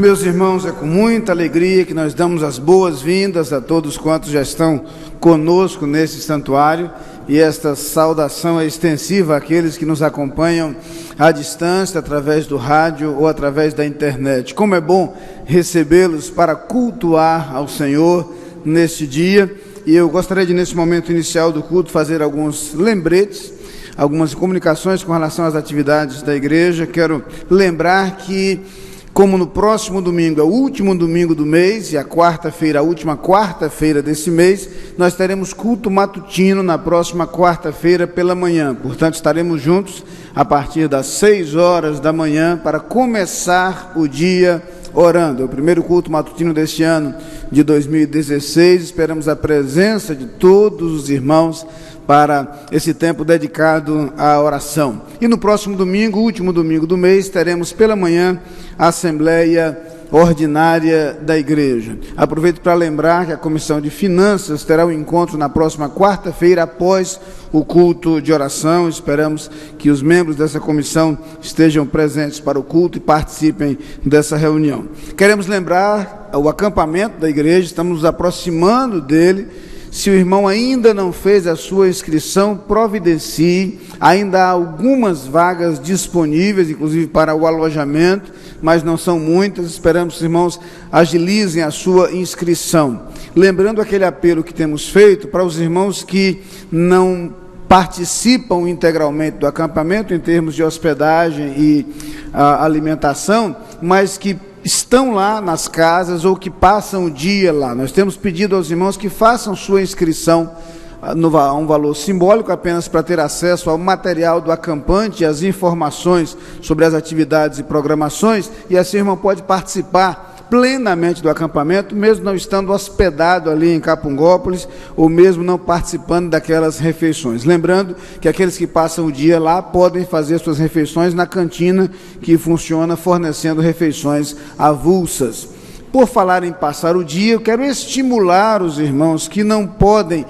Meus irmãos, é com muita alegria que nós damos as boas-vindas a todos quantos já estão conosco nesse santuário, e esta saudação é extensiva àqueles que nos acompanham à distância, através do rádio ou através da internet. Como é bom recebê-los para cultuar ao Senhor neste dia, e eu gostaria de, nesse momento inicial do culto, fazer alguns lembretes, algumas comunicações com relação às atividades da igreja. Quero lembrar que, como no próximo domingo é o último domingo do mês, e a quarta-feira, a última quarta-feira desse mês, nós teremos culto matutino na próxima quarta-feira pela manhã. Portanto, estaremos juntos a partir das 6 horas da manhã para começar o dia orando. É o primeiro culto matutino deste ano de 2016. Esperamos a presença de todos os irmãos para esse tempo dedicado à oração. E no próximo domingo, último domingo do mês, teremos pela manhã a Assembleia Ordinária da Igreja. Aproveito para lembrar que a Comissão de Finanças terá um encontro na próxima quarta-feira, após o culto de oração. Esperamos que os membros dessa comissão estejam presentes para o culto e participem dessa reunião. Queremos lembrar o acampamento da igreja, estamos nos aproximando dele. Se o irmão ainda não fez a sua inscrição, providencie. Ainda há algumas vagas disponíveis, inclusive para o alojamento, mas não são muitas. Esperamos que os irmãos agilizem a sua inscrição. Lembrando aquele apelo que temos feito para os irmãos que não participam integralmente do acampamento, em termos de hospedagem e alimentação, mas que estão lá nas casas ou que passam o dia lá. Nós temos pedido aos irmãos que façam sua inscrição a um valor simbólico, apenas para ter acesso ao material do acampante e as informações sobre as atividades e programações, e assim o irmão pode participar plenamente do acampamento, mesmo não estando hospedado ali em Capungópolis, ou mesmo não participando daquelas refeições. Lembrando que aqueles que passam o dia lá podem fazer suas refeições na cantina, que funciona fornecendo refeições avulsas. Por falar em passar o dia, eu quero estimular os irmãos que não podem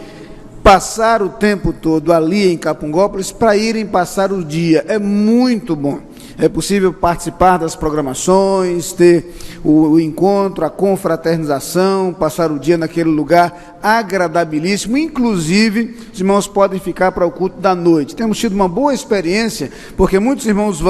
passar o tempo todo ali em Capungópolis para irem passar o dia. É muito bom. É possível participar das programações, ter o encontro, a confraternização, passar o dia naquele lugar agradabilíssimo. Inclusive, os irmãos podem ficar para o culto da noite. Temos tido uma boa experiência, porque muitos irmãos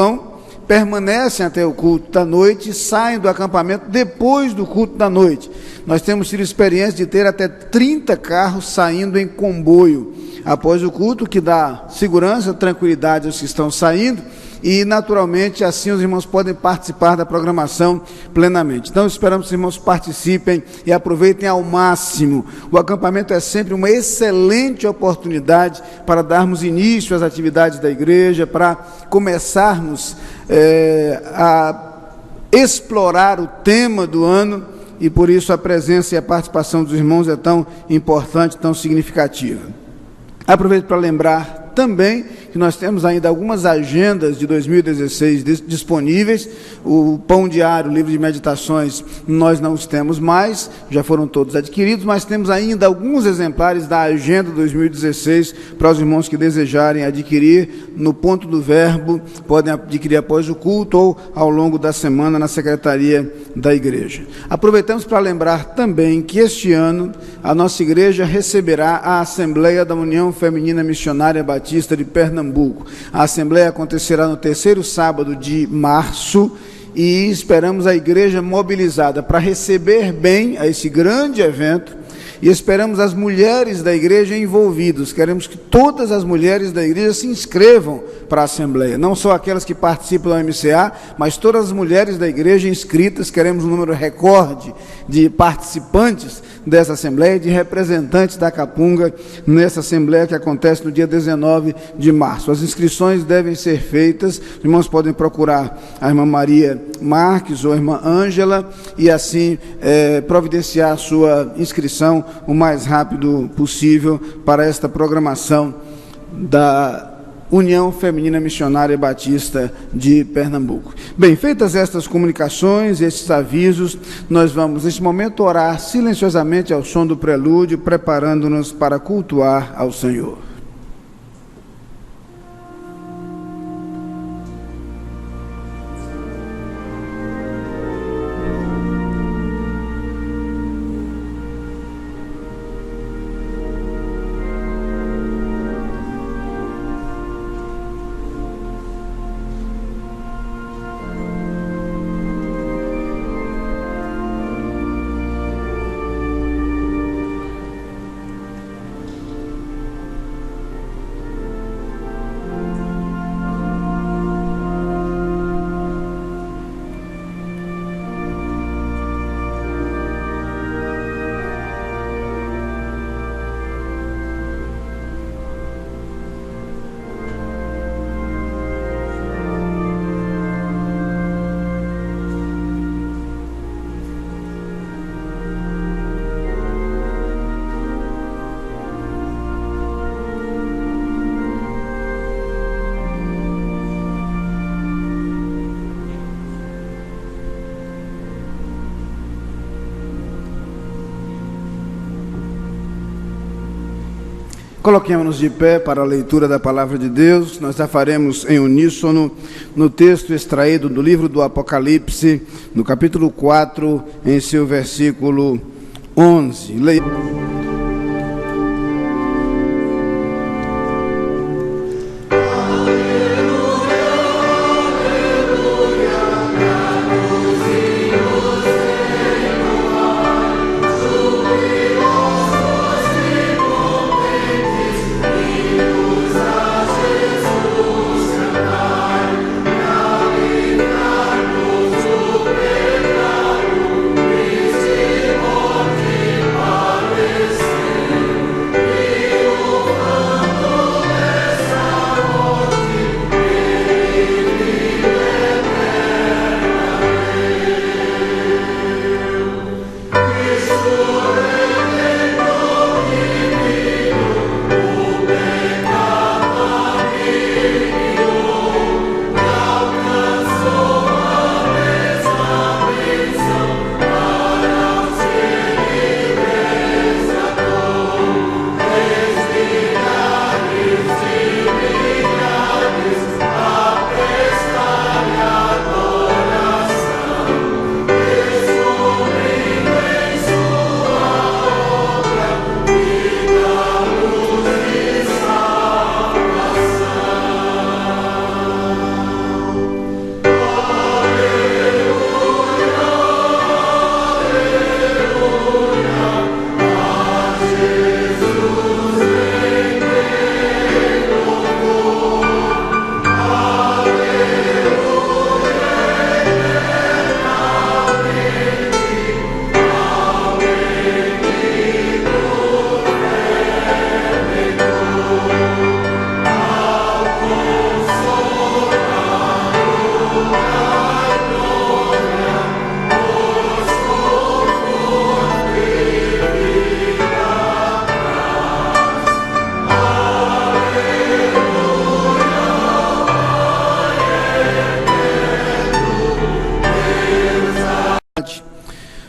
permanecem até o culto da noite e saem do acampamento depois do culto da noite. Nós temos tido experiência de ter até 30 carros saindo em comboio após o culto, que dá segurança, tranquilidade aos que estão saindo, e naturalmente assim os irmãos podem participar da programação plenamente. Então esperamos que os irmãos participem e aproveitem ao máximo. O acampamento é sempre uma excelente oportunidade para darmos início às atividades da igreja, para começarmos a explorar o tema do ano, e por isso a presença e a participação dos irmãos é tão importante, tão significativa. Aproveito para lembrar também que nós temos ainda algumas agendas de 2016 disponíveis. O Pão Diário, o livro de meditações, nós não os temos mais, já foram todos adquiridos, mas temos ainda alguns exemplares da agenda 2016 para os irmãos que desejarem adquirir. No Ponto do Verbo, podem adquirir após o culto ou ao longo da semana na secretaria da igreja. Aproveitamos para lembrar também que este ano a nossa igreja receberá a Assembleia da União Feminina Missionária Batista de Pernambuco. A Assembleia acontecerá no terceiro sábado de março, e esperamos a igreja mobilizada para receber bem a esse grande evento, e esperamos as mulheres da igreja envolvidas. Queremos que todas as mulheres da igreja se inscrevam para a Assembleia, não só aquelas que participam da MCA, mas todas as mulheres da igreja inscritas. Queremos um número recorde de participantes dessa Assembleia, de representantes da Capunga nessa Assembleia que acontece no dia 19 de março. As inscrições devem ser feitas, os irmãos podem procurar a irmã Maria Marques ou a irmã Ângela, e assim providenciar a sua inscrição o mais rápido possível para esta programação da União Feminina Missionária Batista de Pernambuco. Bem, feitas estas comunicações, estes avisos, nós vamos, neste momento, orar silenciosamente ao som do prelúdio, preparando-nos para cultuar ao Senhor. Coloquemos-nos de pé para a leitura da Palavra de Deus. Nós a faremos em uníssono no texto extraído do livro do Apocalipse, no capítulo 4, em seu versículo 11. Leia.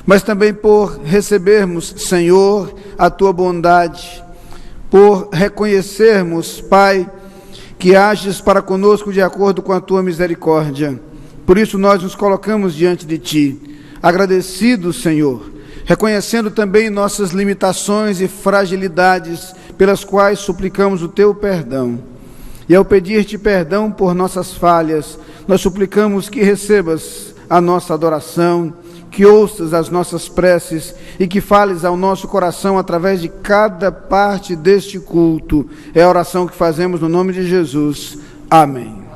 Mas também por recebermos, Senhor, a Tua bondade, por reconhecermos, Pai, que ages para conosco de acordo com a Tua misericórdia. Por isso nós nos colocamos diante de Ti, agradecidos, Senhor, reconhecendo também nossas limitações e fragilidades, pelas quais suplicamos o Teu perdão. E ao pedir-te perdão por nossas falhas, nós suplicamos que recebas a nossa adoração, que ouças as nossas preces e que fales ao nosso coração através de cada parte deste culto. É a oração que fazemos no nome de Jesus. Amém.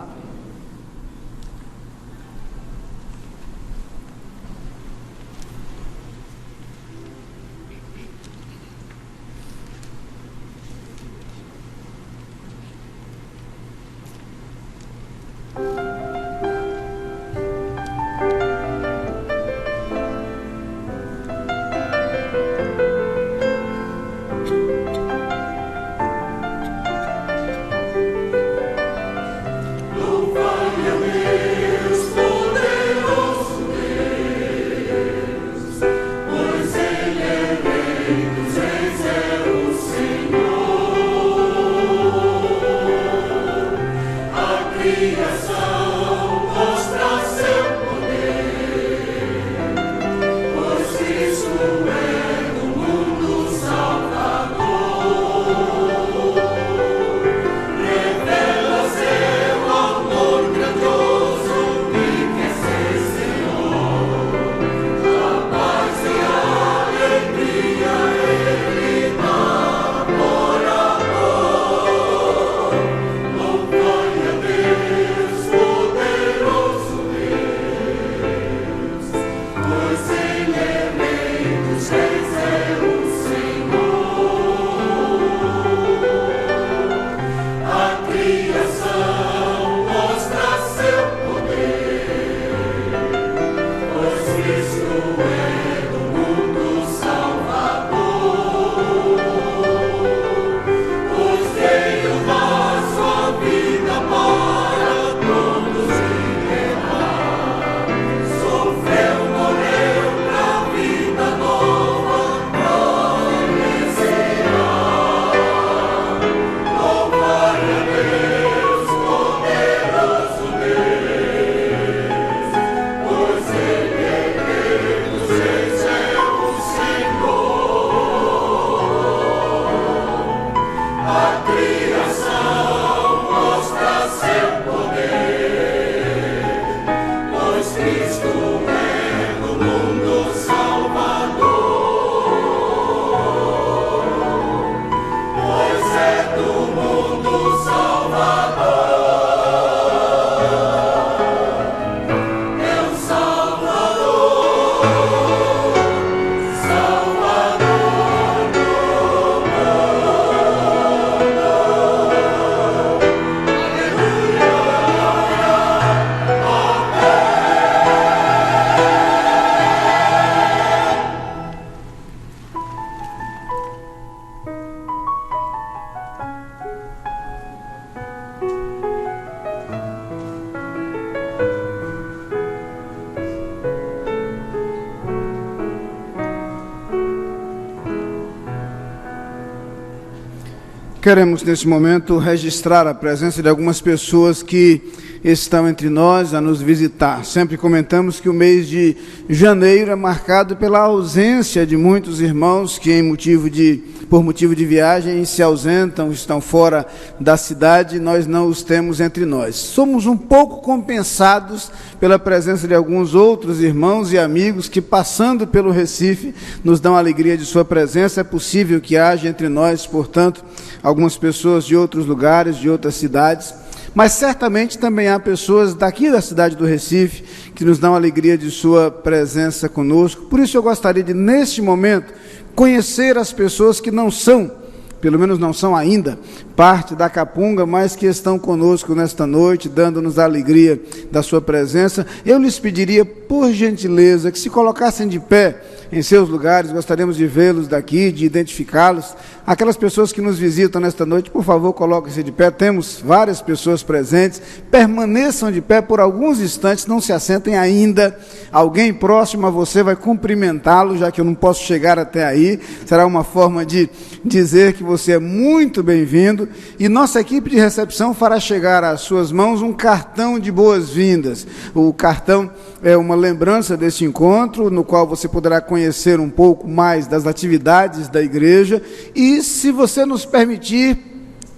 Queremos, nesse momento, registrar a presença de algumas pessoas que estão entre nós a nos visitar. Sempre comentamos que o mês de janeiro é marcado pela ausência de muitos irmãos que, por motivo de viagem, se ausentam, estão fora da cidade, nós não os temos entre nós. Somos um pouco compensados pela presença de alguns outros irmãos e amigos que, passando pelo Recife, nos dão a alegria de sua presença. É possível que haja entre nós, portanto, algumas pessoas de outros lugares, de outras cidades, mas certamente também há pessoas daqui da cidade do Recife que nos dão a alegria de sua presença conosco. Por isso eu gostaria de, neste momento, conhecer as pessoas que não são, pelo menos não são ainda, parte da Capunga, mas que estão conosco nesta noite, dando-nos a alegria da sua presença. Eu lhes pediria, por gentileza, que se colocassem de pé em seus lugares. Gostaríamos de vê-los daqui, de identificá-los. Aquelas pessoas que nos visitam nesta noite, por favor, coloquem-se de pé. Temos várias pessoas presentes. Permaneçam de pé por alguns instantes, não se assentem ainda. Alguém próximo a você vai cumprimentá-lo, já que eu não posso chegar até aí. Será uma forma de dizer que você é muito bem-vindo. E nossa equipe de recepção fará chegar às suas mãos um cartão de boas-vindas. O cartão é uma lembrança deste encontro, no qual você poderá conhecer um pouco mais das atividades da igreja e, se você nos permitir,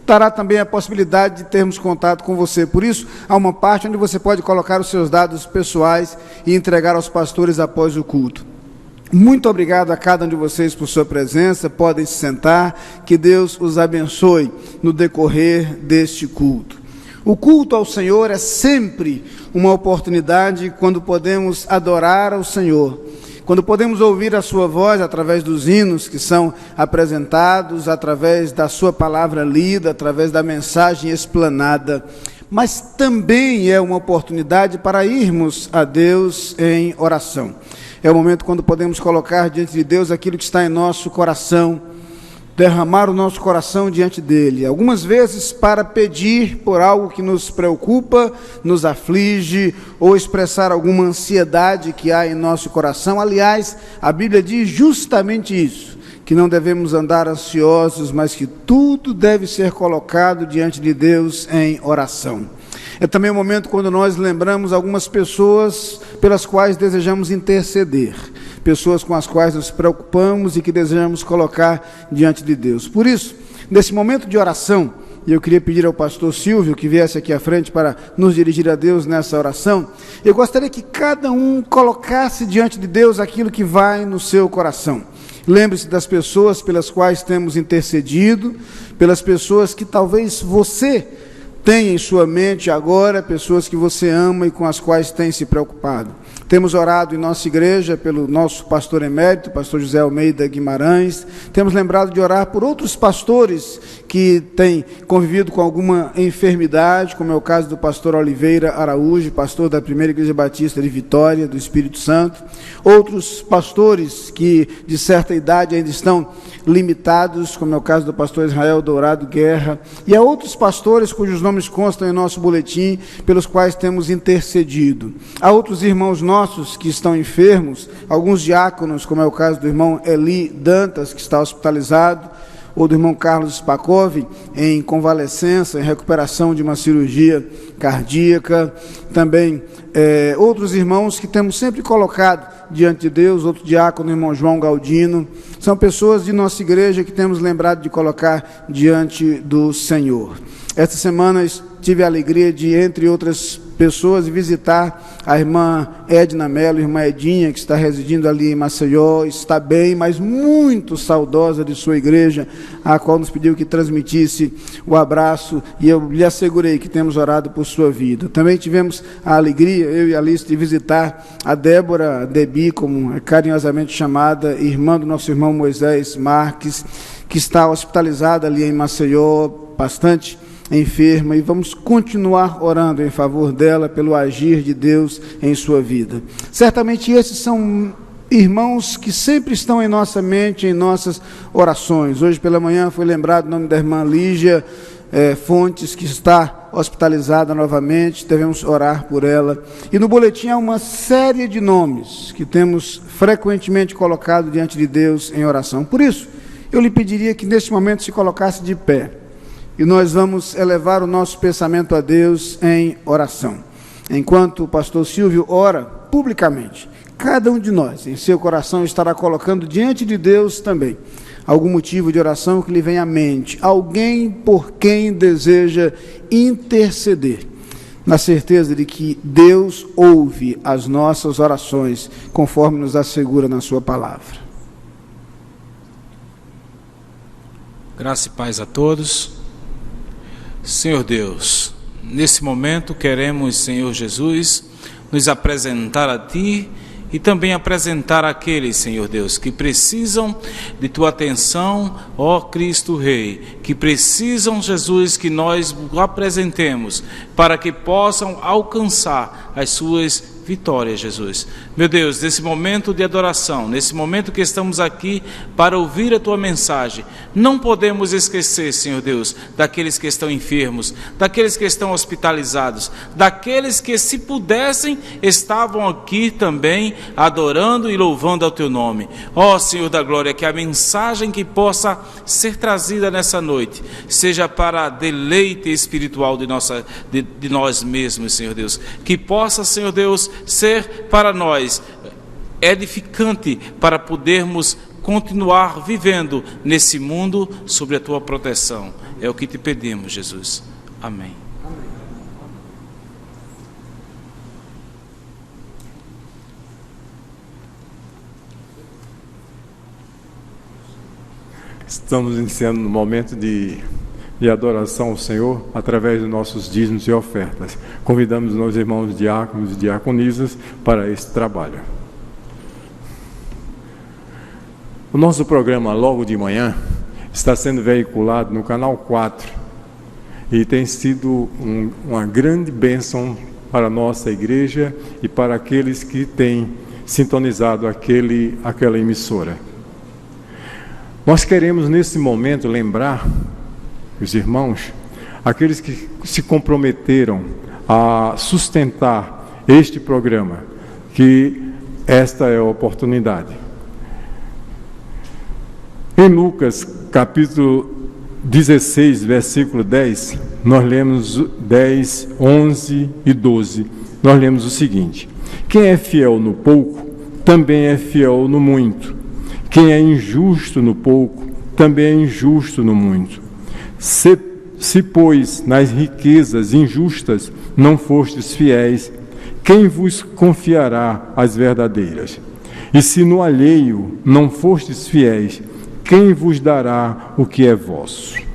dará também a possibilidade de termos contato com você. Por isso, há uma parte onde você pode colocar os seus dados pessoais e entregar aos pastores após o culto. Muito obrigado a cada um de vocês por sua presença. Podem se sentar. Que Deus os abençoe no decorrer deste culto. O culto ao Senhor é sempre uma oportunidade quando podemos adorar ao Senhor, quando podemos ouvir a sua voz através dos hinos que são apresentados, através da sua palavra lida, através da mensagem explanada. Mas também é uma oportunidade para irmos a Deus em oração. É o momento quando podemos colocar diante de Deus aquilo que está em nosso coração, derramar o nosso coração diante dele, algumas vezes para pedir por algo que nos preocupa, nos aflige, ou expressar alguma ansiedade que há em nosso coração. Aliás, a Bíblia diz justamente isso, que não devemos andar ansiosos, mas que tudo deve ser colocado diante de Deus em oração. É também o momento quando nós lembramos algumas pessoas pelas quais desejamos interceder, pessoas com as quais nos preocupamos e que desejamos colocar diante de Deus. Por isso, nesse momento de oração, eu queria pedir ao pastor Silvio que viesse aqui à frente para nos dirigir a Deus nessa oração. Eu gostaria que cada um colocasse diante de Deus aquilo que vai no seu coração. Lembre-se das pessoas pelas quais temos intercedido, pelas pessoas que talvez você tenha em sua mente agora, pessoas que você ama e com as quais tem se preocupado. Temos orado em nossa igreja pelo nosso pastor emérito, pastor José Almeida Guimarães. Temos lembrado de orar por outros pastores que têm convivido com alguma enfermidade, como é o caso do pastor Oliveira Araújo, pastor da Primeira Igreja Batista de Vitória, do Espírito Santo. Outros pastores que, de certa idade, ainda estão limitados, como é o caso do pastor Israel Dourado Guerra. E há outros pastores cujos nomes constam em nosso boletim, pelos quais temos intercedido. Há outros irmãos nossos que estão enfermos, alguns diáconos, como é o caso do irmão Eli Dantas, que está hospitalizado, ou do irmão Carlos Spakov, em convalescença, em recuperação de uma cirurgia cardíaca. Também outros irmãos que temos sempre colocado diante de Deus, outro diácono, o irmão João Galdino. São pessoas de nossa igreja que temos lembrado de colocar diante do Senhor. Esta semana tive a alegria de, entre outras pessoas, visitar a irmã Edna Mello, irmã Edinha, que está residindo ali em Maceió, está bem, mas muito saudosa de sua igreja, a qual nos pediu que transmitisse o abraço, e eu lhe assegurei que temos orado por sua vida. Também tivemos a alegria, eu e a Alice, de visitar a Débora, a Debi, como é carinhosamente chamada, irmã do nosso irmão Moisés Marques, que está hospitalizada ali em Maceió, bastante enferma, e vamos continuar orando em favor dela, pelo agir de Deus em sua vida. Certamente esses são irmãos que sempre estão em nossa mente, em nossas orações. Hoje pela manhã foi lembrado o nome da irmã Lígia Fontes, que está hospitalizada novamente, devemos orar por ela. E no boletim há uma série de nomes que temos frequentemente colocado diante de Deus em oração. Por isso, eu lhe pediria que neste momento se colocasse de pé. e nós vamos elevar o nosso pensamento a Deus em oração. Enquanto o pastor Silvio ora publicamente, cada um de nós, em seu coração, estará colocando diante de Deus também algum motivo de oração que lhe venha à mente, alguém por quem deseja interceder, na certeza de que Deus ouve as nossas orações, conforme nos assegura na sua palavra. Graça e paz a todos. Senhor Deus, nesse momento queremos, Senhor Jesus, nos apresentar a Ti e também apresentar aqueles, Senhor Deus, que precisam de Tua atenção, ó Cristo Rei, que precisam, Jesus, que nós o apresentemos para que possam alcançar as Suas vitórias, Jesus. Meu Deus, nesse momento de adoração, nesse momento que estamos aqui para ouvir a Tua mensagem, não podemos esquecer, Senhor Deus, daqueles que estão enfermos, daqueles que estão hospitalizados, daqueles que, se pudessem, estavam aqui também adorando e louvando ao Teu nome. Ó Senhor da glória, que a mensagem que possa ser trazida nessa noite seja para deleite espiritual de nós mesmos, Senhor Deus. Que possa, Senhor Deus, ser para nós edificante para podermos continuar vivendo nesse mundo sob a Tua proteção. É o que te pedimos, Jesus. Amém. Estamos iniciando um momento de adoração ao Senhor através dos nossos dízimos e ofertas. Convidamos os irmãos diáconos e diaconisas para esse trabalho. O nosso programa logo de manhã está sendo veiculado no canal 4 e tem sido uma grande bênção para a nossa igreja e para aqueles que têm sintonizado aquela emissora. Nós queremos nesse momento lembrar os irmãos, aqueles que se comprometeram a sustentar este programa, que esta é a oportunidade. Em Lucas, capítulo 16, versículo 10, nós lemos 10, 11 e 12, nós lemos o seguinte: quem é fiel no pouco, também é fiel no muito. Quem é injusto no pouco, também é injusto no muito. Se, pois, nas riquezas injustas não fostes fiéis, quem vos confiará as verdadeiras? E se no alheio não fostes fiéis, quem vos dará o que é vosso?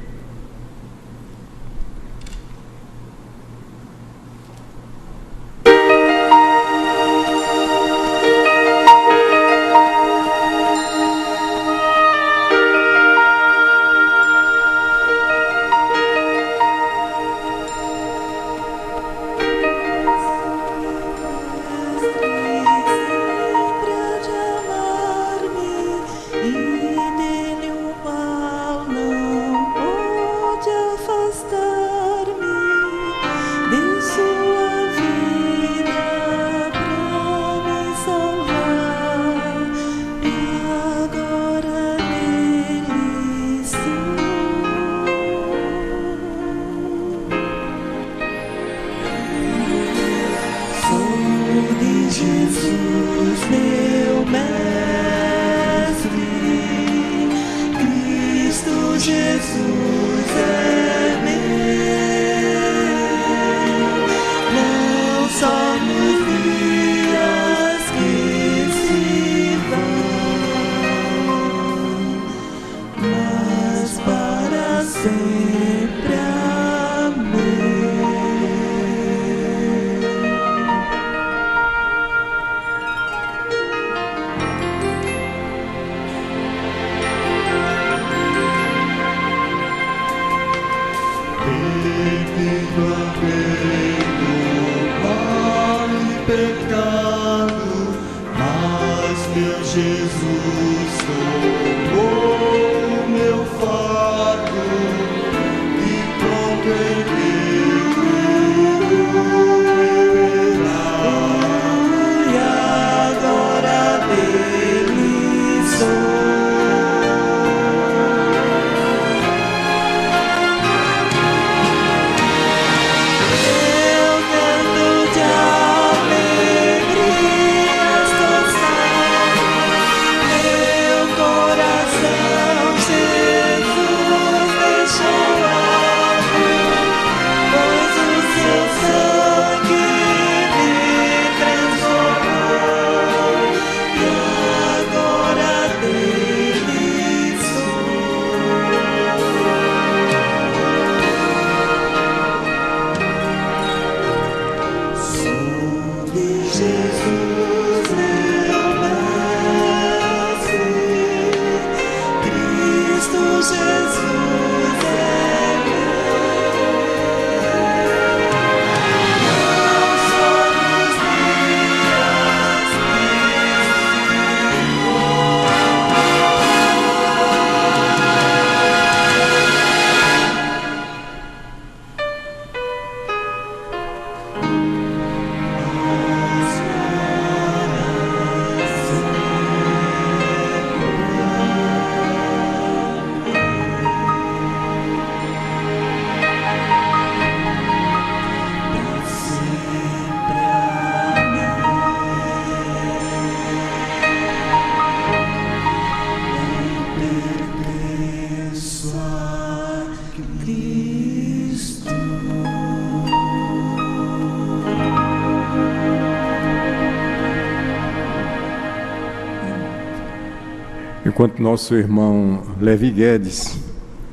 Enquanto nosso irmão Levi Guedes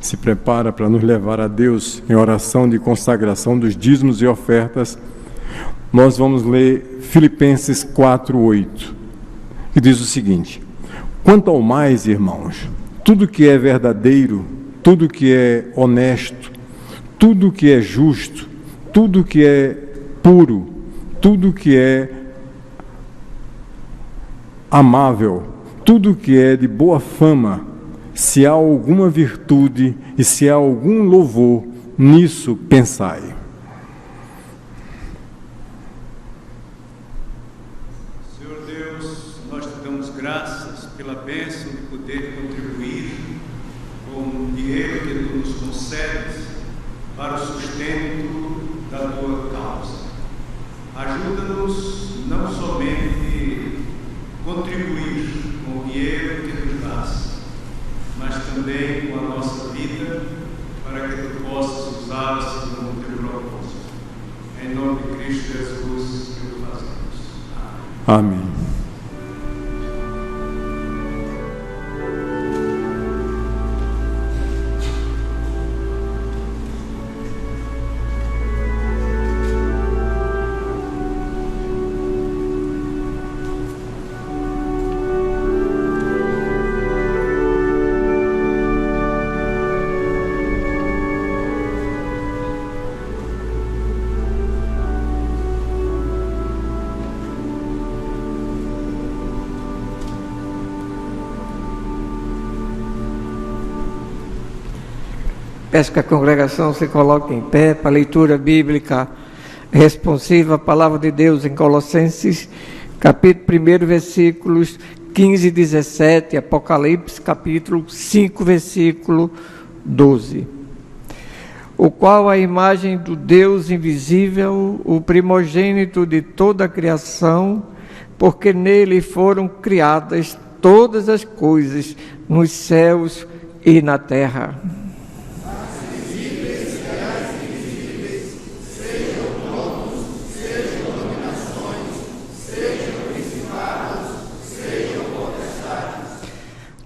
se prepara para nos levar a Deus em oração de consagração dos dízimos e ofertas, nós vamos ler Filipenses 4:8, que diz o seguinte: quanto ao mais, irmãos, tudo que é verdadeiro, tudo que é honesto, tudo que é justo, tudo que é puro, tudo que é amável, tudo que é de boa fama, se há alguma virtude e se há algum louvor, nisso pensai. Senhor Deus, nós te damos graças pela bênção de poder contribuir com o dinheiro que tu nos concedes para o sustento da tua causa. Ajuda-nos não somente contribuir com o dinheiro que nos dás, mas também com a nossa vida, para que tu possas usá-la segundo o teu propósito. Em nome de Cristo Jesus, que o fazemos. Amém. Amém. Peço que a congregação se coloque em pé para a leitura bíblica responsiva à palavra de Deus em Colossenses, capítulo 1, versículos 15 e 17, Apocalipse, capítulo 5, versículo 12. O qual a imagem do Deus invisível, o primogênito de toda a criação, porque nele foram criadas todas as coisas, nos céus e na terra.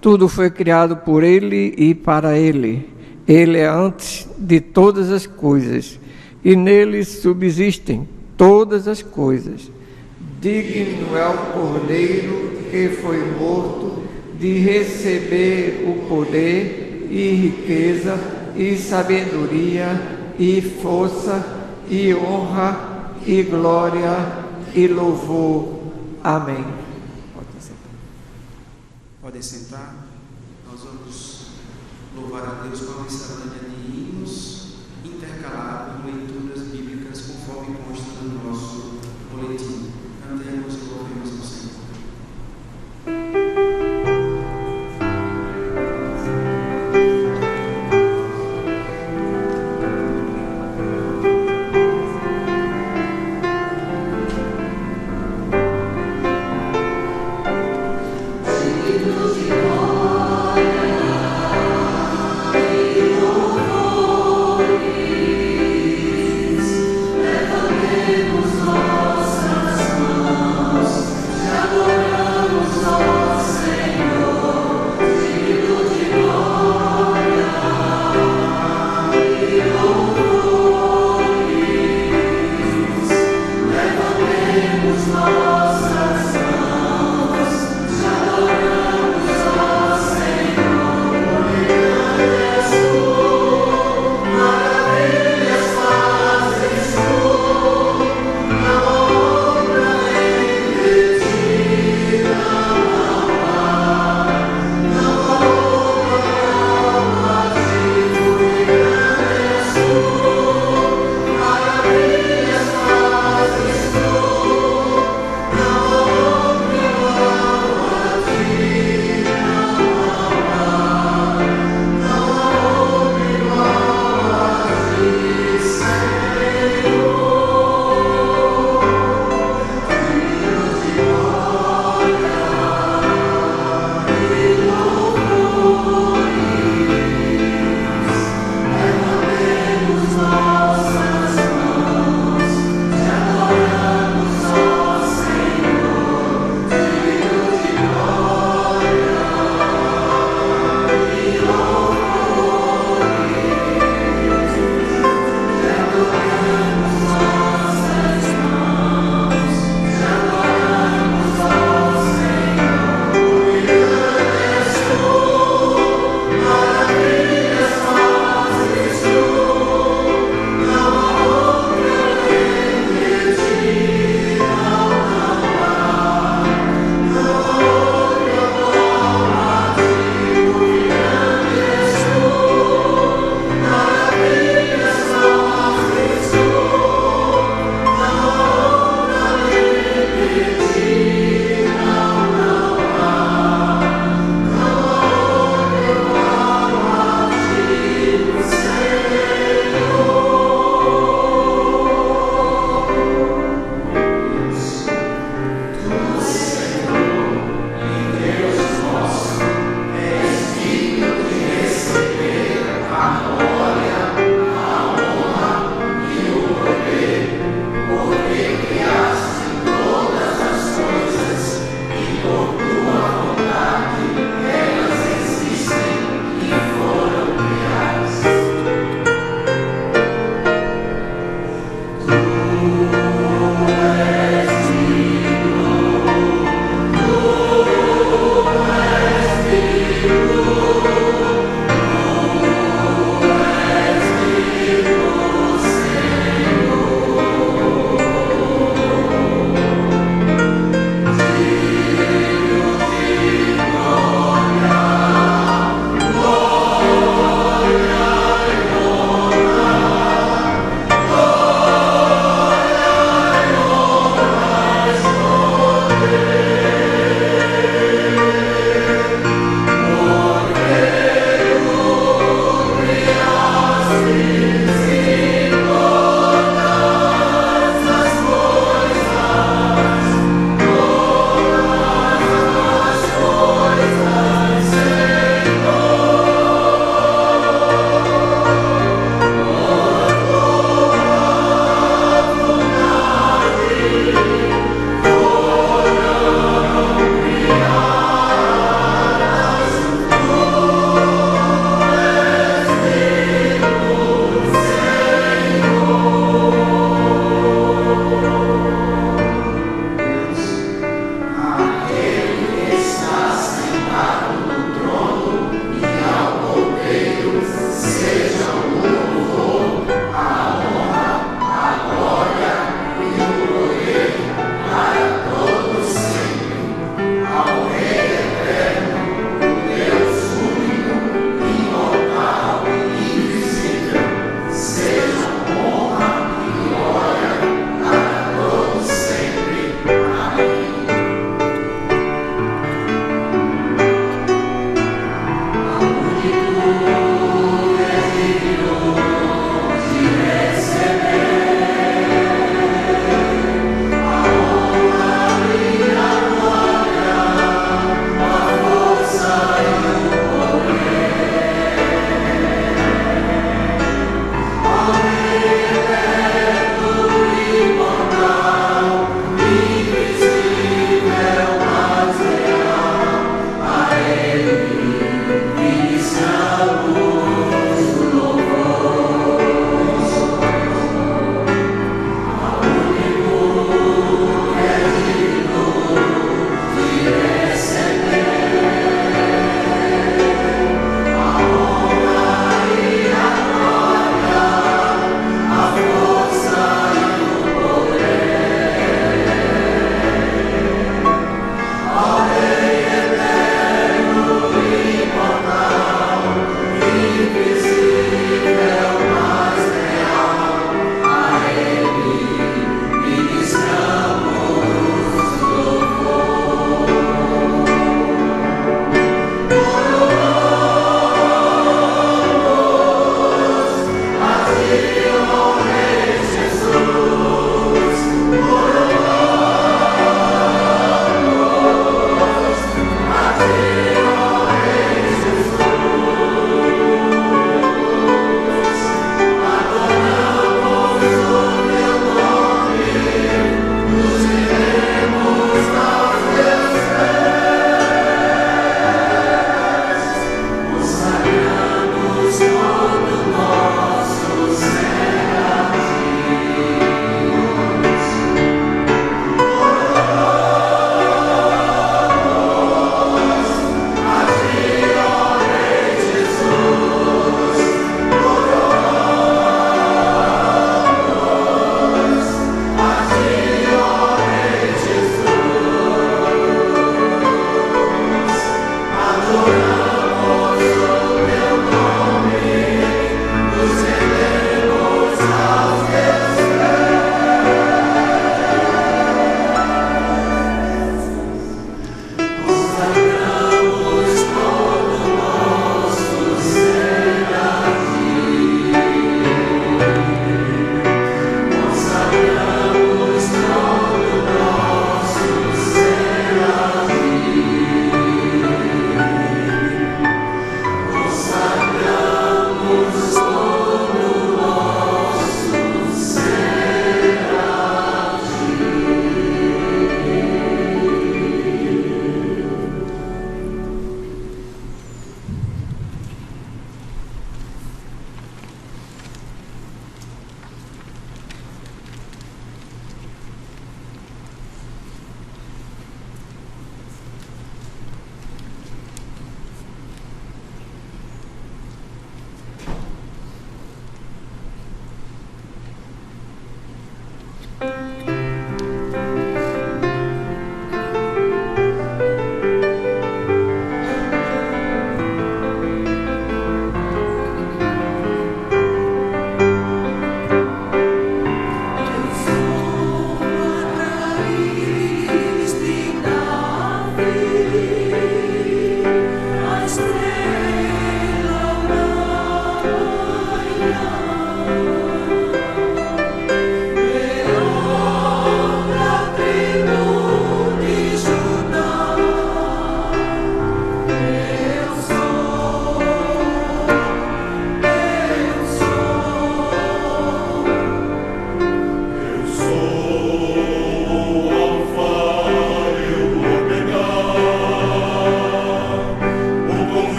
Tudo foi criado por Ele e para Ele. Ele é antes de todas as coisas, e nele subsistem todas as coisas. Digno é o Cordeiro que foi morto de receber o poder e riqueza e sabedoria e força e honra e glória e louvor. Amém. Podem sentar. Nós vamos louvar a Deus com a miscelânea de hinos intercalados com leituras bíblicas conforme consta no nosso boletim. Cantemos e louvemos ao Senhor. Levantemos nossas mãos, já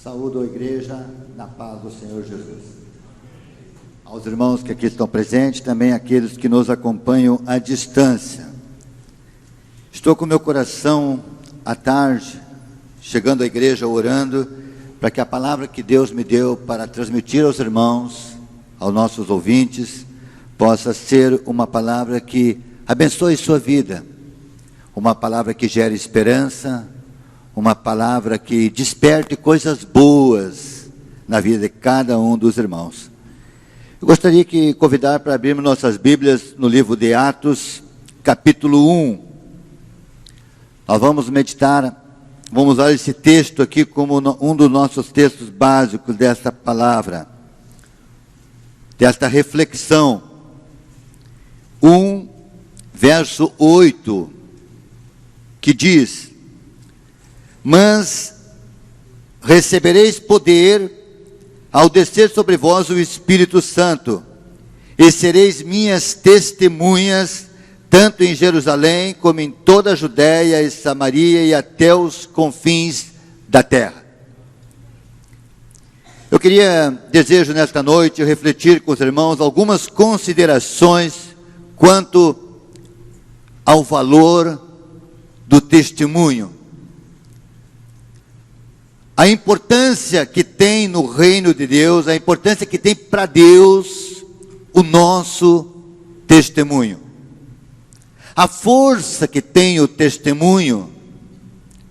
Saúdo a igreja na paz do Senhor Jesus. aos irmãos que aqui estão presentes, também aqueles que nos acompanham à distância. Estou com meu coração à tarde, chegando à igreja, orando, para que a palavra que Deus me deu para transmitir aos irmãos, aos nossos ouvintes, possa ser uma palavra que abençoe sua vida, uma palavra que gere esperança, uma palavra que desperte coisas boas na vida de cada um dos irmãos. Eu gostaria de convidar para abrirmos nossas Bíblias no livro de Atos, capítulo 1. Nós vamos meditar, vamos usar esse texto aqui como um dos nossos textos básicos desta palavra, desta reflexão. 1, verso 8, que diz: mas recebereis poder ao descer sobre vós o Espírito Santo, e sereis minhas testemunhas, tanto em Jerusalém, como em toda a Judéia e Samaria, e até os confins da terra. Eu desejo nesta noite refletir com os irmãos algumas considerações quanto ao valor do testemunho. A importância que tem no reino de Deus, a importância que tem para Deus o nosso testemunho. A força que tem o testemunho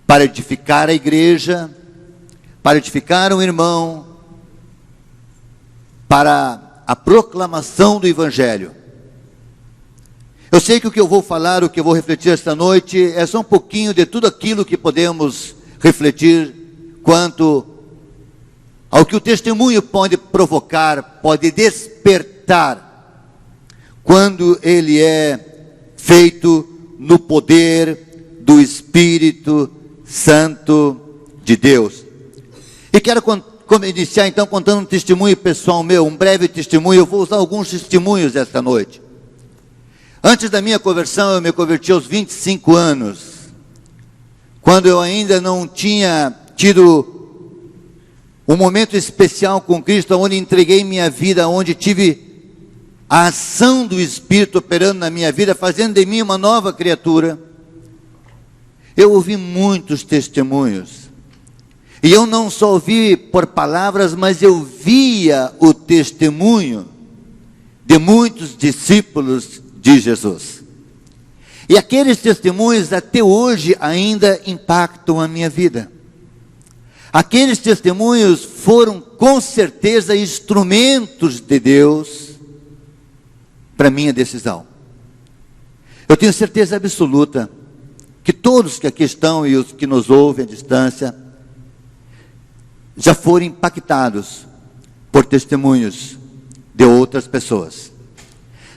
para edificar a igreja, para edificar um irmão, para a proclamação do Evangelho. Eu sei que o que eu vou falar, o que eu vou refletir esta noite, é só um pouquinho de tudo aquilo que podemos refletir quanto ao que o testemunho pode provocar, pode despertar, quando ele é feito no poder do Espírito Santo de Deus. E quero iniciar então contando um testemunho pessoal meu, um breve testemunho. Eu vou usar alguns testemunhos esta noite. Antes da minha conversão, eu me converti aos 25 anos, quando eu ainda não tinha tido um momento especial com Cristo, onde entreguei minha vida, onde tive a ação do Espírito operando na minha vida, fazendo de mim uma nova criatura. Eu ouvi muitos testemunhos, e eu não só ouvi por palavras, mas eu via o testemunho de muitos discípulos de Jesus. E aqueles testemunhos até hoje ainda impactam a minha vida. Aqueles testemunhos foram com certeza instrumentos de Deus para minha decisão. Eu tenho certeza absoluta que todos que aqui estão e os que nos ouvem à distância já foram impactados por testemunhos de outras pessoas.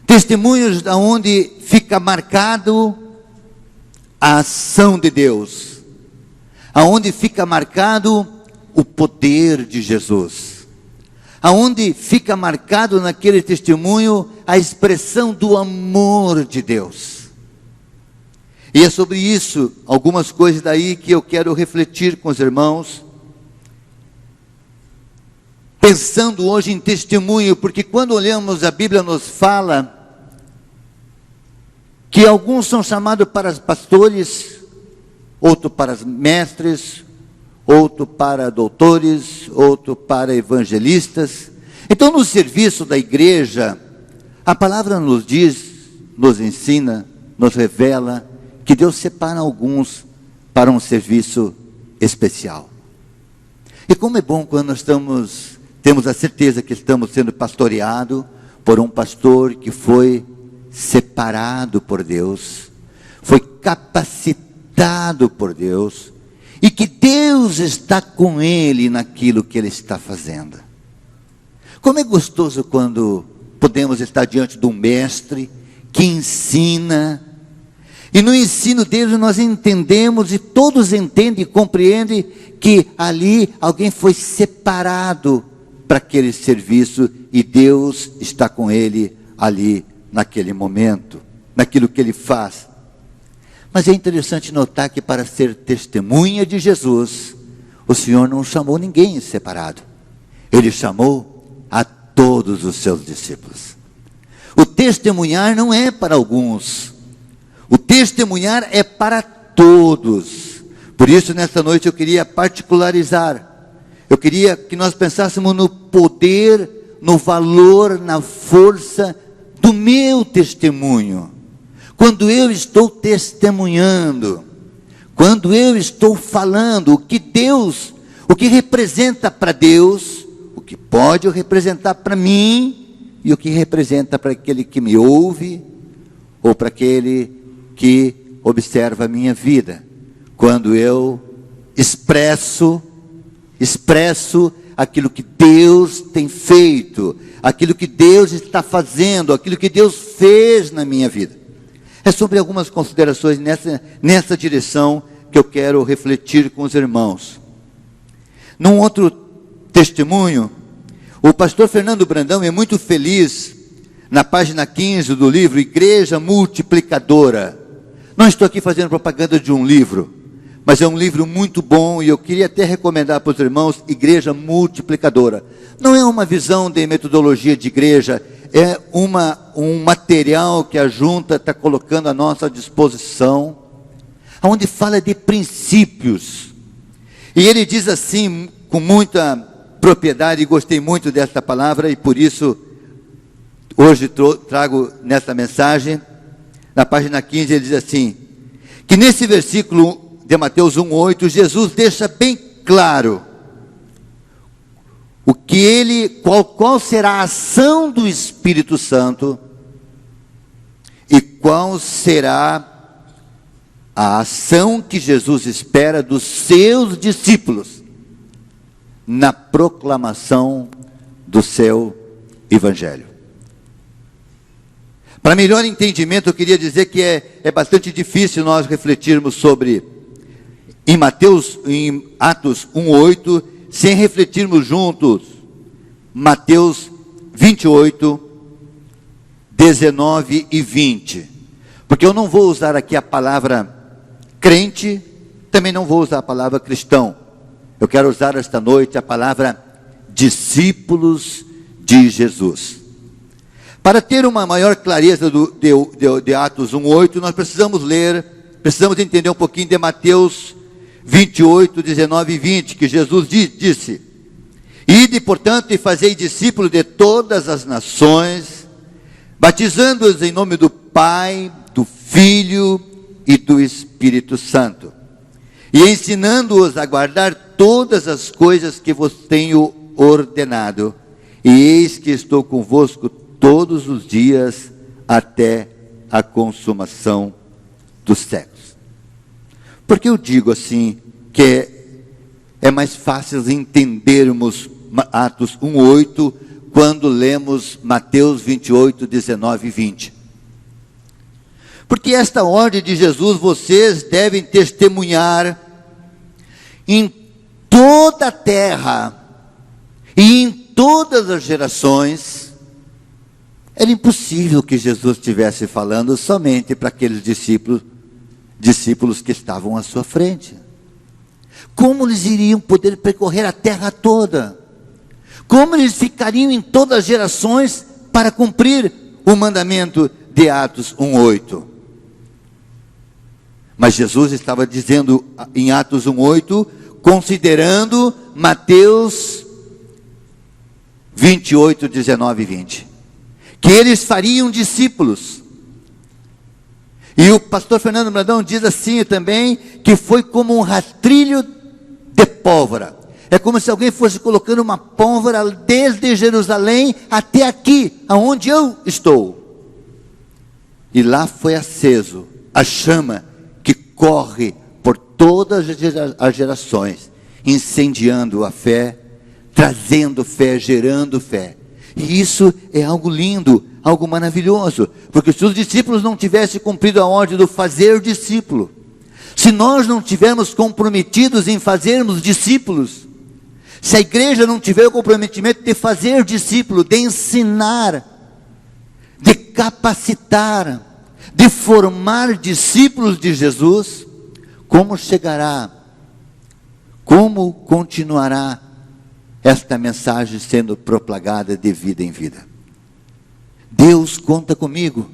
Testemunhos onde fica marcado a ação de Deus, aonde fica marcado o poder de Jesus, aonde fica marcado naquele testemunho a expressão do amor de Deus. E é sobre isso, algumas coisas daí que eu quero refletir com os irmãos, pensando hoje em testemunho, porque quando olhamos a Bíblia nos fala que alguns são chamados para pastores, outro para mestres, outro para doutores, outro para evangelistas. Então, no serviço da igreja, a palavra nos diz, nos ensina, nos revela que Deus separa alguns para um serviço especial. E como é bom quando nós temos a certeza que estamos sendo pastoreados por um pastor que foi separado por Deus, foi capacitado por Deus, e que Deus está com ele naquilo que ele está fazendo. Como é gostoso quando podemos estar diante de um mestre que ensina, e no ensino dele nós entendemos, e todos entendem e compreendem, que ali alguém foi separado para aquele serviço, e Deus está com ele ali naquele momento, naquilo que ele faz. Mas é interessante notar que para ser testemunha de Jesus, o Senhor não chamou ninguém separado. Ele chamou a todos os seus discípulos. O testemunhar não é para alguns, o testemunhar é para todos. Por isso, nesta noite, eu queria particularizar, eu queria que nós pensássemos no poder, no valor, na força do meu testemunho. Quando eu estou testemunhando, quando eu estou falando o que Deus, o que representa para Deus, o que pode representar para mim, e o que representa para aquele que me ouve, ou para aquele que observa a minha vida. Quando eu expresso aquilo que Deus tem feito, aquilo que Deus está fazendo, aquilo que Deus fez na minha vida. É sobre algumas considerações nessa direção que eu quero refletir com os irmãos. Num outro testemunho, o pastor Fernando Brandão é muito feliz na página 15 do livro Igreja Multiplicadora. Não estou aqui fazendo propaganda de um livro, mas é um livro muito bom e eu queria até recomendar para os irmãos Igreja Multiplicadora. Não é uma visão de metodologia de igreja, é um material que a junta está colocando à nossa disposição, onde fala de princípios. E ele diz assim, com muita propriedade, e gostei muito desta palavra, e por isso, hoje trago nesta mensagem, na página 15, ele diz assim, que nesse versículo de Mateus 1,8, Jesus deixa bem claro, qual será a ação do Espírito Santo, e qual será a ação que Jesus espera dos seus discípulos, na proclamação do seu Evangelho. Para melhor entendimento, eu queria dizer que é bastante difícil nós refletirmos sobre, em Atos 1,8, sem refletirmos juntos, Mateus 28, 19 e 20. Porque eu não vou usar aqui a palavra crente, também não vou usar a palavra cristão. Eu quero usar esta noite a palavra discípulos de Jesus. Para ter uma maior clareza de Atos 1,8, nós precisamos entender um pouquinho de Mateus 28, 19 e 20, que Jesus disse, ide, portanto, e fazei discípulos de todas as nações, batizando-os em nome do Pai, do Filho e do Espírito Santo, e ensinando-os a guardar todas as coisas que vos tenho ordenado, e eis que estou convosco todos os dias até a consumação dos séculos. Porque eu digo assim, que é mais fácil entendermos Atos 1,8 quando lemos Mateus 28, 19 e 20. Porque esta ordem de Jesus, vocês devem testemunhar em toda a terra e em todas as gerações. Era impossível que Jesus estivesse falando somente para aqueles discípulos que estavam à sua frente. Como eles iriam poder percorrer a terra toda? Como eles ficariam em todas as gerações para cumprir o mandamento de Atos 1,8? Mas Jesus estava dizendo em Atos 1,8, considerando Mateus 28, 19 e 20, que eles fariam discípulos. E o pastor Fernando Brandão diz assim também, que foi como um rastrilho de pólvora. É como se alguém fosse colocando uma pólvora desde Jerusalém até aqui, aonde eu estou. E lá foi aceso a chama que corre por todas as gerações, incendiando a fé, trazendo fé, gerando fé. E isso é algo lindo, algo maravilhoso, porque se os discípulos não tivessem cumprido a ordem do fazer discípulo, se nós não tivermos comprometidos em fazermos discípulos, se a igreja não tiver o comprometimento de fazer discípulo, de ensinar, de capacitar, de formar discípulos de Jesus, como chegará, como continuará esta mensagem sendo propagada de vida em vida. Deus conta comigo.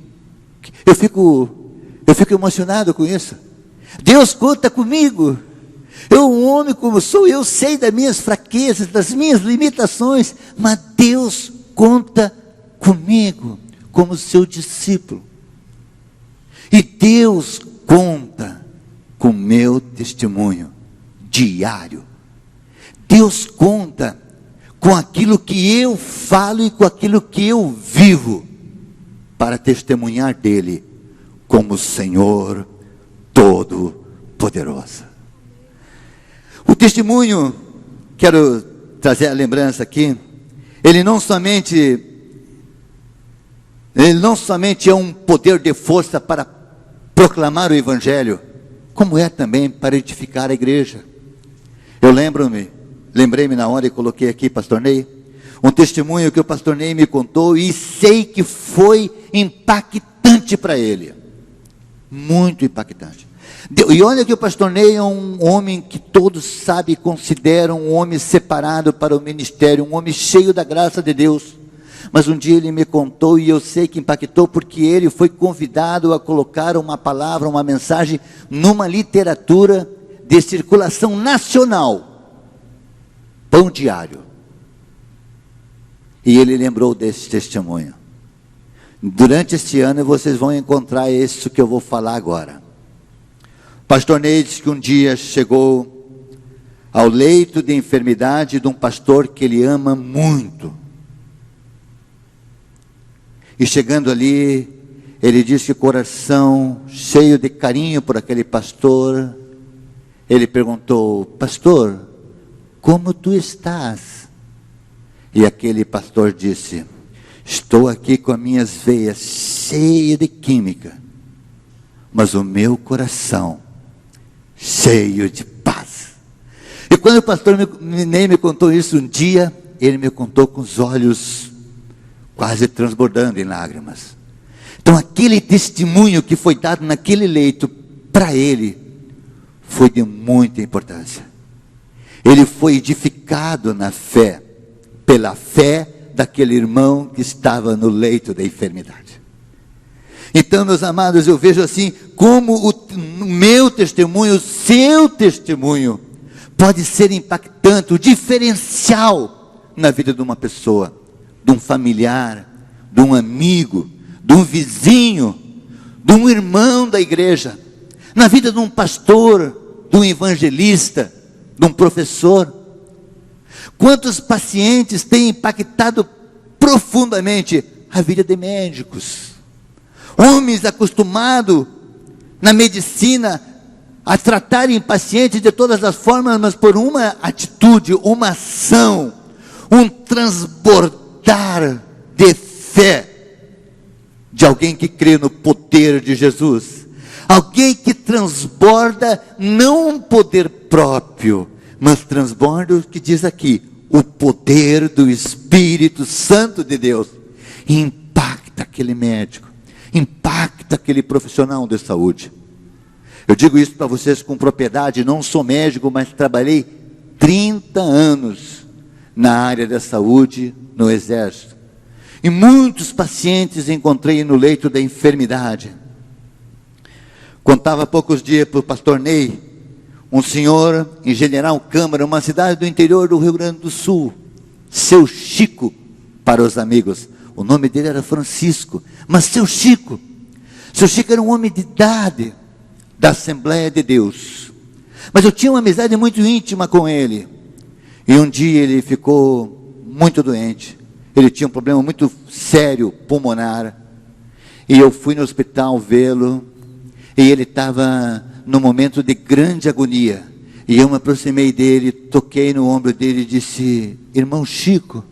Eu fico emocionado com isso. Deus conta comigo. Eu, um homem como sou, eu sei das minhas fraquezas, das minhas limitações, mas Deus conta comigo como seu discípulo. E Deus conta com o meu testemunho diário. Deus conta com aquilo que eu falo e com aquilo que eu vivo, para testemunhar dele como Senhor Todo-Poderoso. O testemunho, quero trazer a lembrança aqui, ele não somente é um poder de força para proclamar o Evangelho, como é também para edificar a igreja. Eu lembrei-me na hora e coloquei aqui, pastor Ney, um testemunho que o pastor Ney me contou e sei que foi impactante para ele. Muito impactante. E olha que o pastor Ney é um homem que todos sabem e consideram um homem separado para o ministério, um homem cheio da graça de Deus. Mas um dia ele me contou e eu sei que impactou porque ele foi convidado a colocar uma palavra, uma mensagem numa literatura de circulação nacional, Pão Diário. E ele lembrou desse testemunho. Durante este ano vocês vão encontrar isso que eu vou falar agora. Pastor Ney disse que um dia chegou ao leito de enfermidade de um pastor que ele ama muito. E chegando ali, ele disse que o coração cheio de carinho por aquele pastor, ele perguntou: pastor, como tu estás? E aquele pastor disse: estou aqui com as minhas veias cheias de química, mas o meu coração cheio de paz. E quando o pastor Ney me contou isso um dia, ele me contou com os olhos quase transbordando em lágrimas. Então aquele testemunho que foi dado naquele leito, para ele, foi de muita importância. Ele foi edificado na fé, pela fé daquele irmão que estava no leito da enfermidade. Então, meus amados, eu vejo assim, como o meu testemunho, o seu testemunho, pode ser impactante, o diferencial na vida de uma pessoa, de um familiar, de um amigo, de um vizinho, de um irmão da igreja, na vida de um pastor, de um evangelista, de um professor. Quantos pacientes têm impactado profundamente a vida de médicos? Homens acostumados na medicina a tratarem pacientes de todas as formas, mas por uma atitude, uma ação, um transbordar de fé de alguém que crê no poder de Jesus. Alguém que transborda não um poder próprio, mas transborda o que diz aqui, o poder do Espírito Santo de Deus. E impacta aquele médico, impacta aquele profissional de saúde. Eu digo isso para vocês com propriedade, não sou médico, mas trabalhei 30 anos na área da saúde no Exército. E muitos pacientes encontrei no leito da enfermidade. Contava há poucos dias para o pastor Ney, um senhor em General Câmara, uma cidade do interior do Rio Grande do Sul, seu Chico para os amigos. O nome dele era Francisco, mas seu Chico era um homem de idade, da Assembleia de Deus. Mas eu tinha uma amizade muito íntima com ele. E um dia ele ficou muito doente. Ele tinha um problema muito sério, pulmonar. E eu fui no hospital vê-lo. E ele estava num momento de grande agonia. E eu me aproximei dele, toquei no ombro dele e disse: irmão Chico.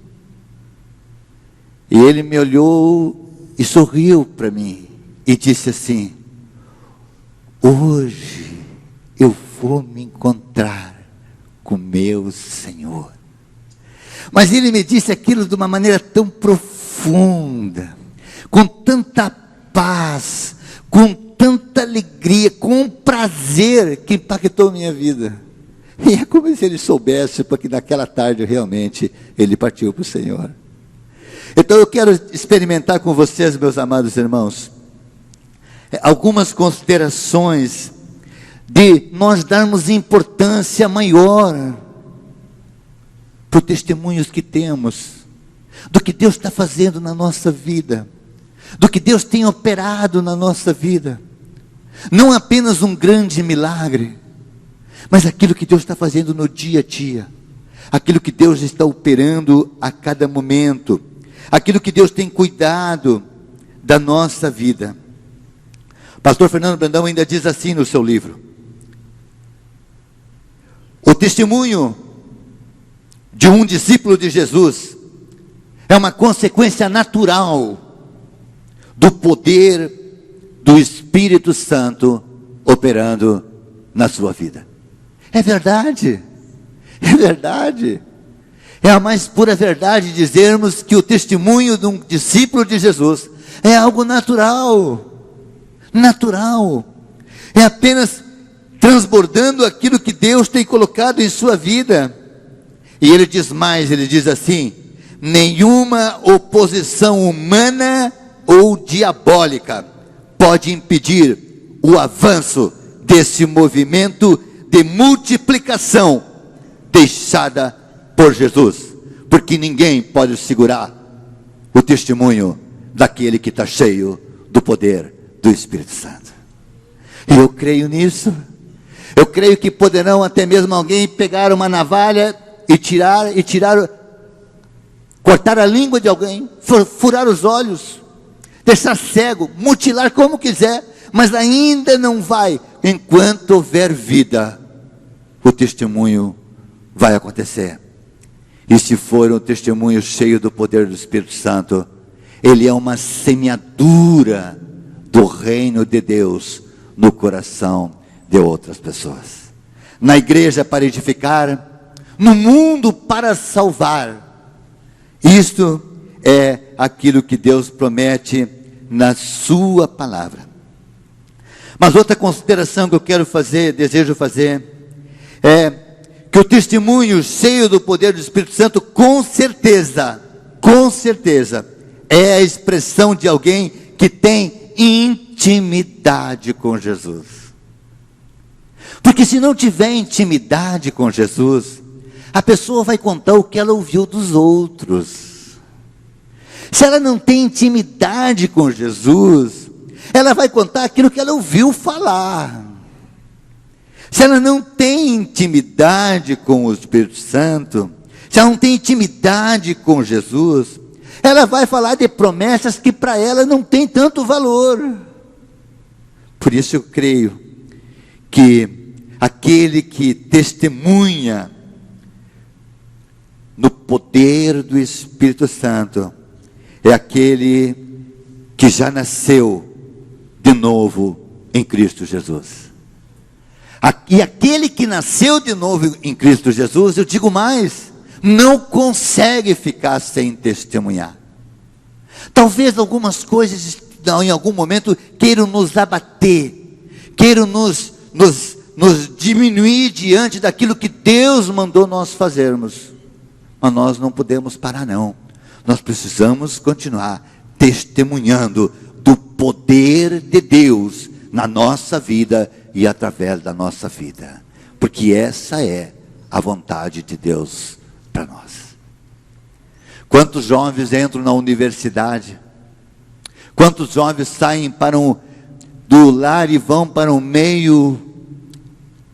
E ele me olhou e sorriu para mim. E disse assim: hoje eu vou me encontrar com meu Senhor. Mas ele me disse aquilo de uma maneira tão profunda, com tanta paz, com tanta alegria, com um prazer que impactou minha vida. E é como se ele soubesse, porque naquela tarde realmente ele partiu para o Senhor. Então eu quero experimentar com vocês, meus amados irmãos, algumas considerações de nós darmos importância maior para os testemunhos que temos, do que Deus está fazendo na nossa vida, do que Deus tem operado na nossa vida. Não apenas um grande milagre, mas aquilo que Deus está fazendo no dia a dia, aquilo que Deus está operando a cada momento, aquilo que Deus tem cuidado da nossa vida. Pastor Fernando Brandão ainda diz assim no seu livro: o testemunho de um discípulo de Jesus é uma consequência natural do poder do Espírito Santo operando na sua vida. É verdade, é verdade. É a mais pura verdade dizermos que o testemunho de um discípulo de Jesus é algo natural, natural. É apenas transbordando aquilo que Deus tem colocado em sua vida. E ele diz mais, ele diz assim: nenhuma oposição humana ou diabólica pode impedir o avanço desse movimento de multiplicação deixada por Jesus, porque ninguém pode segurar o testemunho daquele que está cheio do poder do Espírito Santo. E eu creio nisso. Eu creio que poderão até mesmo alguém pegar uma navalha e cortar a língua de alguém, furar os olhos, deixar cego, mutilar como quiser, mas ainda não vai. Enquanto houver vida, o testemunho vai acontecer. E se for um testemunho cheio do poder do Espírito Santo, ele é uma semeadura do reino de Deus no coração de outras pessoas. Na igreja para edificar, no mundo para salvar. Isto é aquilo que Deus promete na sua palavra. Mas outra consideração que eu quero fazer, desejo fazer, é que o testemunho cheio do poder do Espírito Santo, com certeza, é a expressão de alguém que tem intimidade com Jesus. Porque se não tiver intimidade com Jesus, a pessoa vai contar o que ela ouviu dos outros. Se ela não tem intimidade com Jesus, ela vai contar aquilo que ela ouviu falar. Se ela não tem intimidade com o Espírito Santo, se ela não tem intimidade com Jesus, ela vai falar de promessas que para ela não tem tanto valor. Por isso eu creio que aquele que testemunha no poder do Espírito Santo é aquele que já nasceu de novo em Cristo Jesus. E aquele que nasceu de novo em Cristo Jesus, eu digo mais, não consegue ficar sem testemunhar. Talvez algumas coisas em algum momento queiram nos abater, queiram nos diminuir diante daquilo que Deus mandou nós fazermos. Mas nós não podemos parar não. Nós precisamos continuar testemunhando do poder de Deus na nossa vida e através da nossa vida, porque essa é a vontade de Deus para nós. Quantos jovens entram na universidade? Quantos jovens saem do lar e vão para um meio,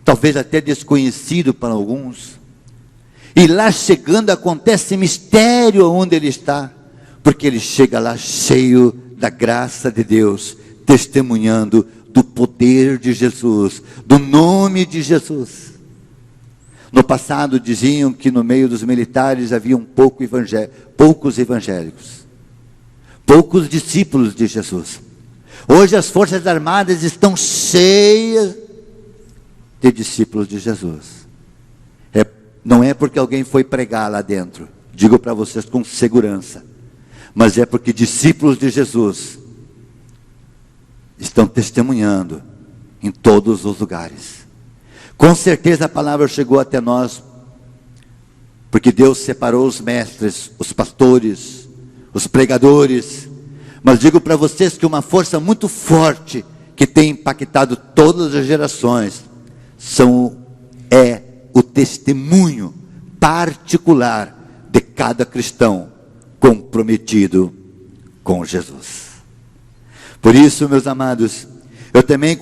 talvez até desconhecido para alguns, e lá chegando acontece mistério onde ele está, porque ele chega lá cheio da graça de Deus, testemunhando do poder de Jesus, do nome de Jesus. No passado diziam que no meio dos militares haviam poucos evangélicos, poucos discípulos de Jesus. Hoje as forças armadas estão cheias de discípulos de Jesus. Não é porque alguém foi pregar lá dentro, digo para vocês com segurança, mas é porque discípulos de Jesus estão testemunhando em todos os lugares. Com certeza a palavra chegou até nós, porque Deus separou os mestres, os pastores, os pregadores. Mas digo para vocês que uma força muito forte que tem impactado todas as gerações é o testemunho particular de cada cristão comprometido com Jesus. Por isso, meus amados, eu também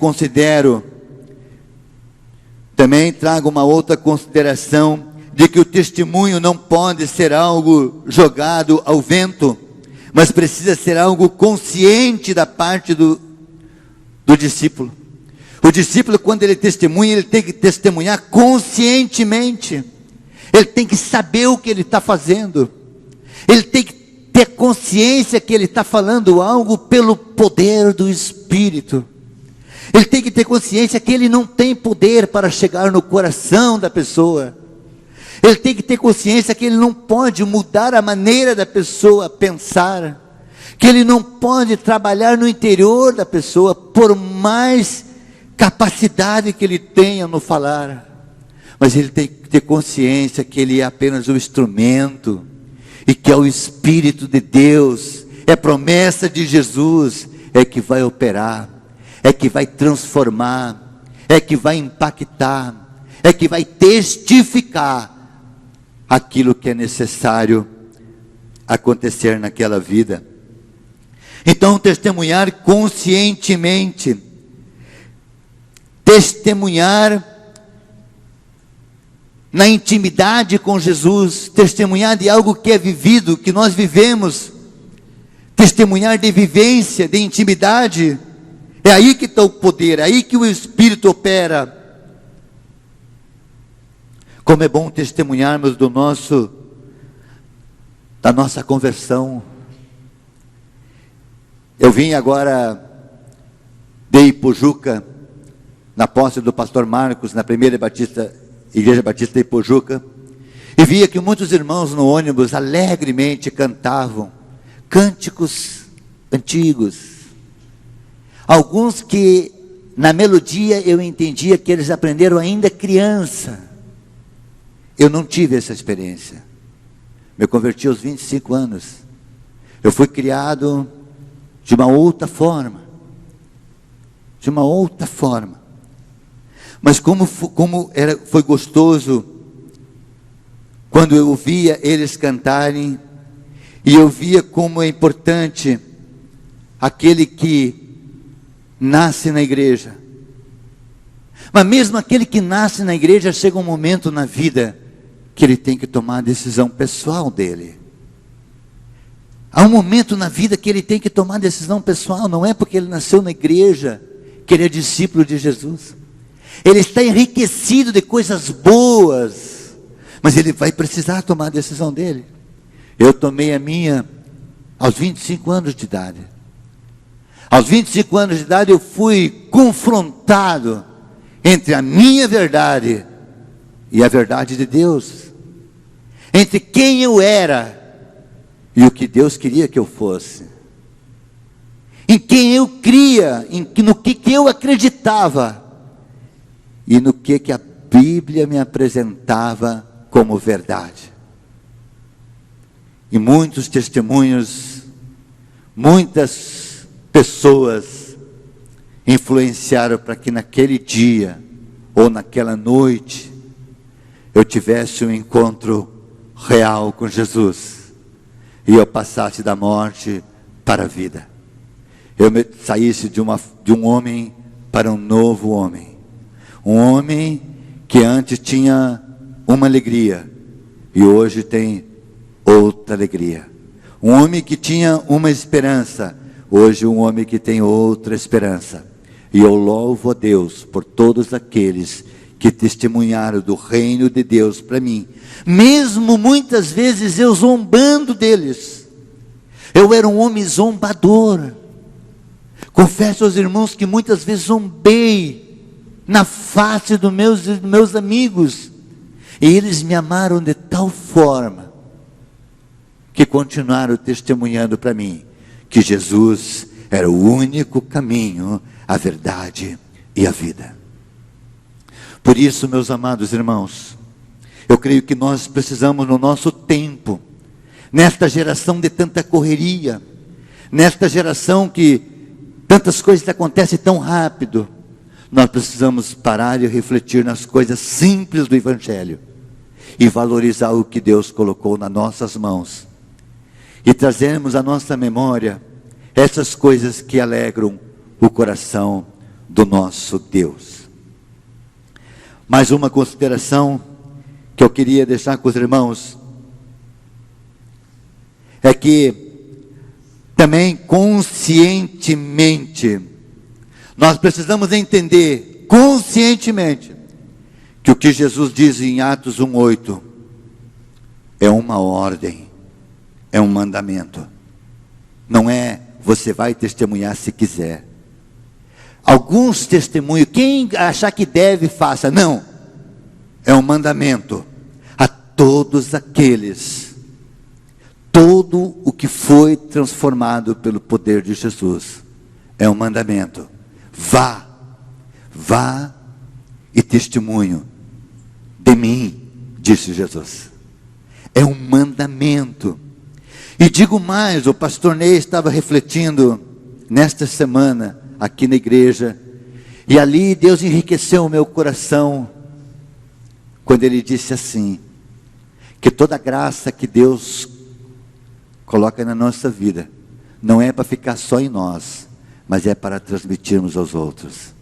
trago uma outra consideração, de que o testemunho não pode ser algo jogado ao vento, mas precisa ser algo consciente da parte do discípulo. O discípulo, quando ele testemunha, ele tem que testemunhar conscientemente. Ele tem que saber o que ele está fazendo. Ele tem que ter consciência que ele está falando algo pelo poder do Espírito. Ele tem que ter consciência que ele não tem poder para chegar no coração da pessoa. Ele tem que ter consciência que ele não pode mudar a maneira da pessoa pensar. Que ele não pode trabalhar no interior da pessoa, por mais capacidade que ele tenha no falar. Mas ele tem que ter consciência que ele é apenas um instrumento. E que é o Espírito de Deus, é a promessa de Jesus, é que vai operar, é que vai transformar, é que vai impactar, é que vai testificar aquilo que é necessário acontecer naquela vida. Então, testemunhar conscientemente, testemunhar na intimidade com Jesus, testemunhar de algo que é vivido, que nós vivemos, testemunhar de vivência, de intimidade, é aí que está o poder, é aí que o Espírito opera. Como é bom testemunharmos da nossa conversão. Eu vim agora de Ipojuca, na posse do pastor Marcos, na Igreja Batista de Ipojuca, e via que muitos irmãos no ônibus alegremente cantavam cânticos antigos. Alguns que na melodia eu entendia que eles aprenderam ainda criança. Eu não tive essa experiência. Me converti aos 25 anos. Eu fui criado de uma outra forma. Mas foi gostoso quando eu ouvia eles cantarem, e eu via como é importante aquele que nasce na igreja. Mas mesmo aquele que nasce na igreja, chega um momento na vida que ele tem que tomar a decisão pessoal dele. Há um momento na vida que ele tem que tomar a decisão pessoal. Não é porque ele nasceu na igreja que ele é discípulo de Jesus. Ele está enriquecido de coisas boas, mas ele vai precisar tomar a decisão dele. Eu tomei a minha aos 25 anos de idade. Aos 25 anos de idade eu fui confrontado entre a minha verdade e a verdade de Deus. Entre quem eu era e o que Deus queria que eu fosse. Em quem eu cria, no que eu acreditava. E no que a Bíblia me apresentava como verdade. E muitos testemunhos, muitas pessoas influenciaram para que naquele dia, ou naquela noite, eu tivesse um encontro real com Jesus, e eu passasse da morte para a vida. Eu saísse de um homem para um novo homem. Um homem que antes tinha uma alegria e hoje tem outra alegria. Um homem que tinha uma esperança, hoje um homem que tem outra esperança. E eu louvo a Deus por todos aqueles que testemunharam do reino de Deus para mim, mesmo muitas vezes eu zombando deles. Eu era um homem zombador. Confesso aos irmãos que muitas vezes zombei na face dos meus amigos, e eles me amaram de tal forma que continuaram testemunhando para mim que Jesus era o único caminho, a verdade e a vida. Por isso, meus amados irmãos, eu creio que nós precisamos no nosso tempo, nesta geração de tanta correria, nesta geração que tantas coisas acontecem tão rápido, nós precisamos parar e refletir nas coisas simples do Evangelho e valorizar o que Deus colocou nas nossas mãos e trazermos à nossa memória essas coisas que alegram o coração do nosso Deus. Mais uma consideração que eu queria deixar com os irmãos é que também conscientemente nós precisamos entender conscientemente que o que Jesus diz em Atos 1:8 é uma ordem, é um mandamento. Não é você vai testemunhar se quiser. Alguns testemunhos, quem achar que deve, faça. Não, é um mandamento a todos aqueles, todo o que foi transformado pelo poder de Jesus, é um mandamento. Vá e testemunho de mim, disse Jesus. É um mandamento. E digo mais, o pastor Ney estava refletindo nesta semana aqui na igreja, e ali Deus enriqueceu o meu coração quando Ele disse assim, que toda graça que Deus coloca na nossa vida não é para ficar só em nós, mas é para transmitirmos aos outros.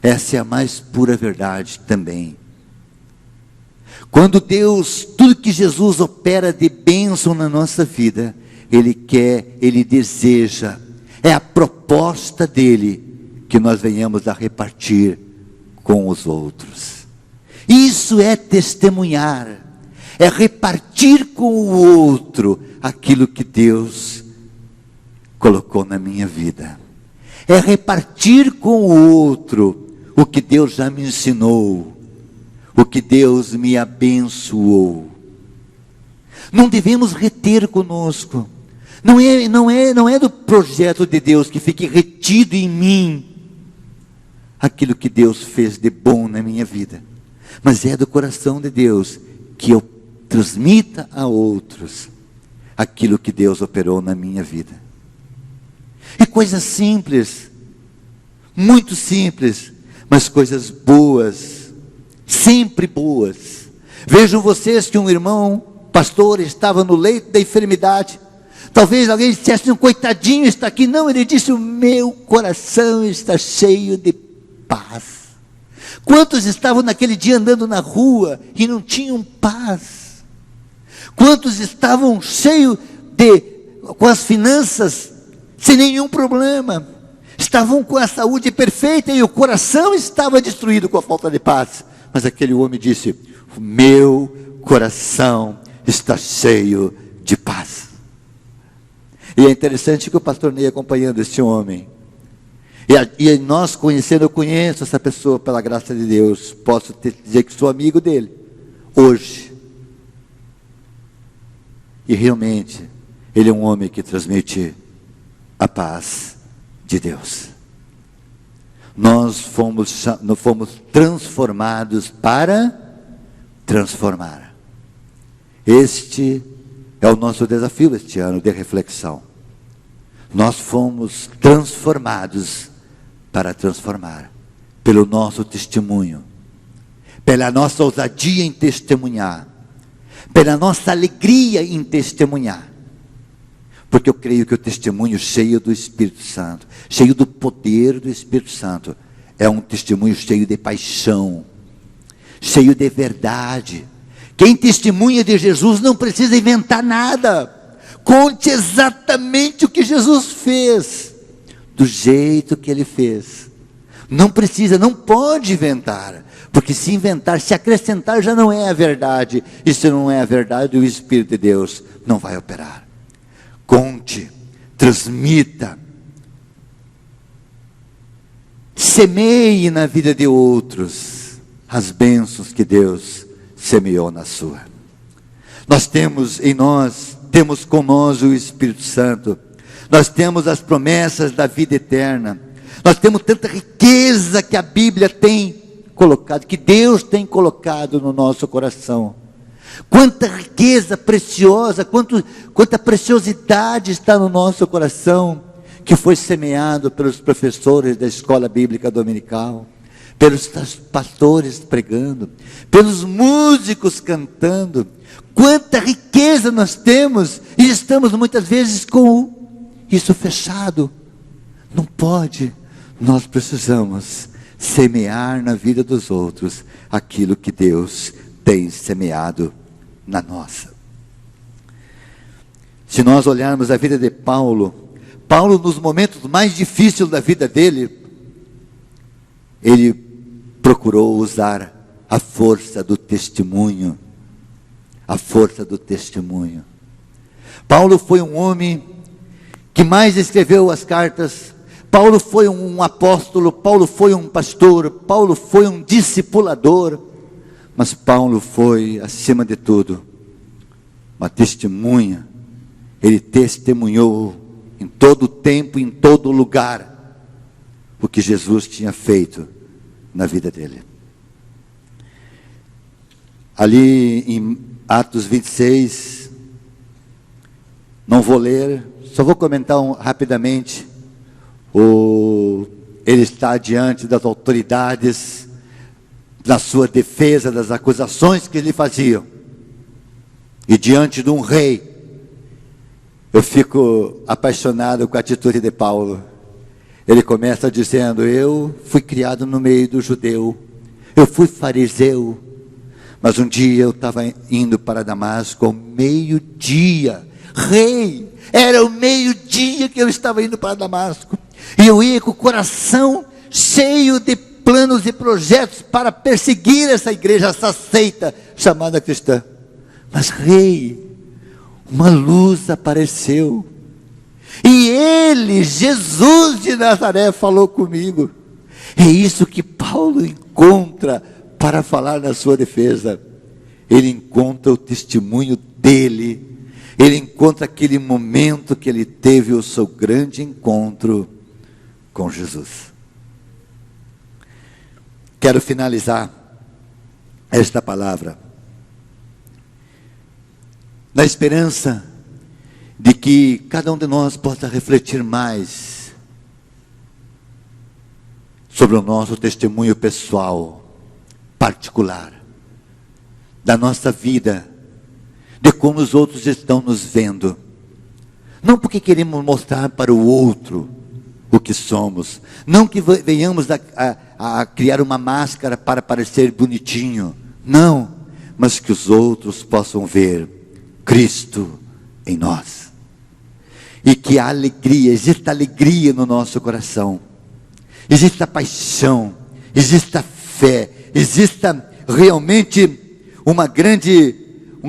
Essa é a mais pura verdade também. Quando Deus, tudo que Jesus opera de bênção na nossa vida, Ele quer, Ele deseja, é a proposta dEle, que nós venhamos a repartir com os outros. Isso é testemunhar, é repartir com o outro aquilo que Deus colocou na minha vida. É repartir com o outro o que Deus já me ensinou, o que Deus me abençoou. Não devemos reter conosco. Não é do projeto de Deus que fique retido em mim aquilo que Deus fez de bom na minha vida, mas é do coração de Deus que eu transmita a outros aquilo que Deus operou na minha vida. E coisas simples, muito simples, mas coisas boas, sempre boas. Vejam vocês que um irmão, pastor, estava no leito da enfermidade. Talvez alguém dissesse, um coitadinho está aqui. Não, ele disse, o meu coração está cheio de paz. Quantos estavam naquele dia andando na rua e não tinham paz? Quantos estavam cheios com as finanças, sem nenhum problema? Estavam com a saúde perfeita e o coração estava destruído com a falta de paz. Mas aquele homem disse, o meu coração está cheio de paz. E é interessante que o pastor Ney acompanhando este homem. E nós conhecendo, eu conheço essa pessoa pela graça de Deus. Posso dizer que sou amigo dele. Hoje. E realmente, ele é um homem que transmite a paz de Deus. Nós fomos transformados para transformar. Este é o nosso desafio este ano de reflexão. Nós fomos transformados para transformar, pelo nosso testemunho, pela nossa ousadia em testemunhar, pela nossa alegria em testemunhar. Porque eu creio que o testemunho cheio do Espírito Santo, cheio do poder do Espírito Santo, é um testemunho cheio de paixão, cheio de verdade. Quem testemunha de Jesus não precisa inventar nada. Conte exatamente o que Jesus fez, do jeito que Ele fez. Não precisa, não pode inventar. Porque se inventar, se acrescentar, já não é a verdade. E se não é a verdade, o Espírito de Deus não vai operar. Conte, transmita. Semeie na vida de outros as bênçãos que Deus semeou na sua. Nós temos com nós o Espírito Santo. Nós temos as promessas da vida eterna. Nós temos tanta riqueza que a Bíblia tem colocado, que Deus tem colocado no nosso coração. Quanta riqueza preciosa, quanta preciosidade está no nosso coração, que foi semeado pelos professores da escola bíblica dominical, pelos pastores pregando, pelos músicos cantando. Quanta riqueza nós temos, e estamos muitas vezes com isso fechado. Não pode. Nós precisamos semear na vida dos outros aquilo que Deus tem semeado na nossa. Se nós olharmos a vida de Paulo, nos momentos mais difíceis da vida dele, ele procurou usar a força do testemunho. A força do testemunho. Paulo foi um homem que mais escreveu as cartas. Paulo foi um apóstolo, Paulo foi um pastor, Paulo foi um discipulador, mas Paulo foi, acima de tudo, uma testemunha. Ele testemunhou em todo tempo, em todo lugar, o que Jesus tinha feito na vida dele. Ali em Atos 26, não vou ler, só vou comentar rapidamente. Ele está diante das autoridades, na sua defesa das acusações que lhe faziam, e diante de um rei. Eu fico apaixonado com a atitude de Paulo. Ele começa dizendo: eu fui criado no meio do judeu, eu fui fariseu, mas um dia eu estava indo para Damasco ao meio-dia. Rei, era o meio-dia que eu estava indo para Damasco, e eu ia com o coração cheio de planos e projetos para perseguir essa igreja, essa seita chamada cristã. Mas rei, uma luz apareceu, e ele, Jesus de Nazaré, falou comigo. É isso que Paulo encontra para falar na sua defesa. Ele encontra o testemunho dele, ele encontra aquele momento que ele teve o seu grande encontro com Jesus. Quero finalizar esta palavra na esperança de que cada um de nós possa refletir mais sobre o nosso testemunho pessoal, particular, da nossa vida, de como os outros estão nos vendo. Não porque queremos mostrar para o outro o que somos, não que venhamos a criar uma máscara para parecer bonitinho, não, mas que os outros possam ver Cristo em nós, e que a alegria, exista alegria no nosso coração, exista paixão, exista fé, exista realmente um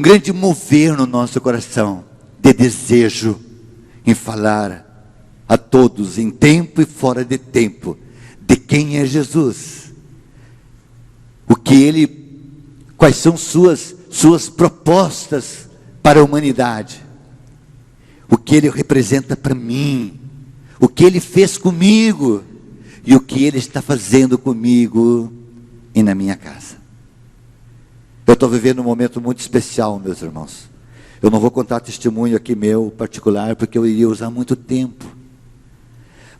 grande mover no nosso coração, de desejo em falar a todos, em tempo e fora de tempo, de quem é Jesus, quais são suas propostas para a humanidade, o que ele representa para mim, o que ele fez comigo, e o que ele está fazendo comigo e na minha casa. Eu estou vivendo um momento muito especial, meus irmãos. Eu não vou contar testemunho aqui meu particular, porque eu iria usar muito tempo,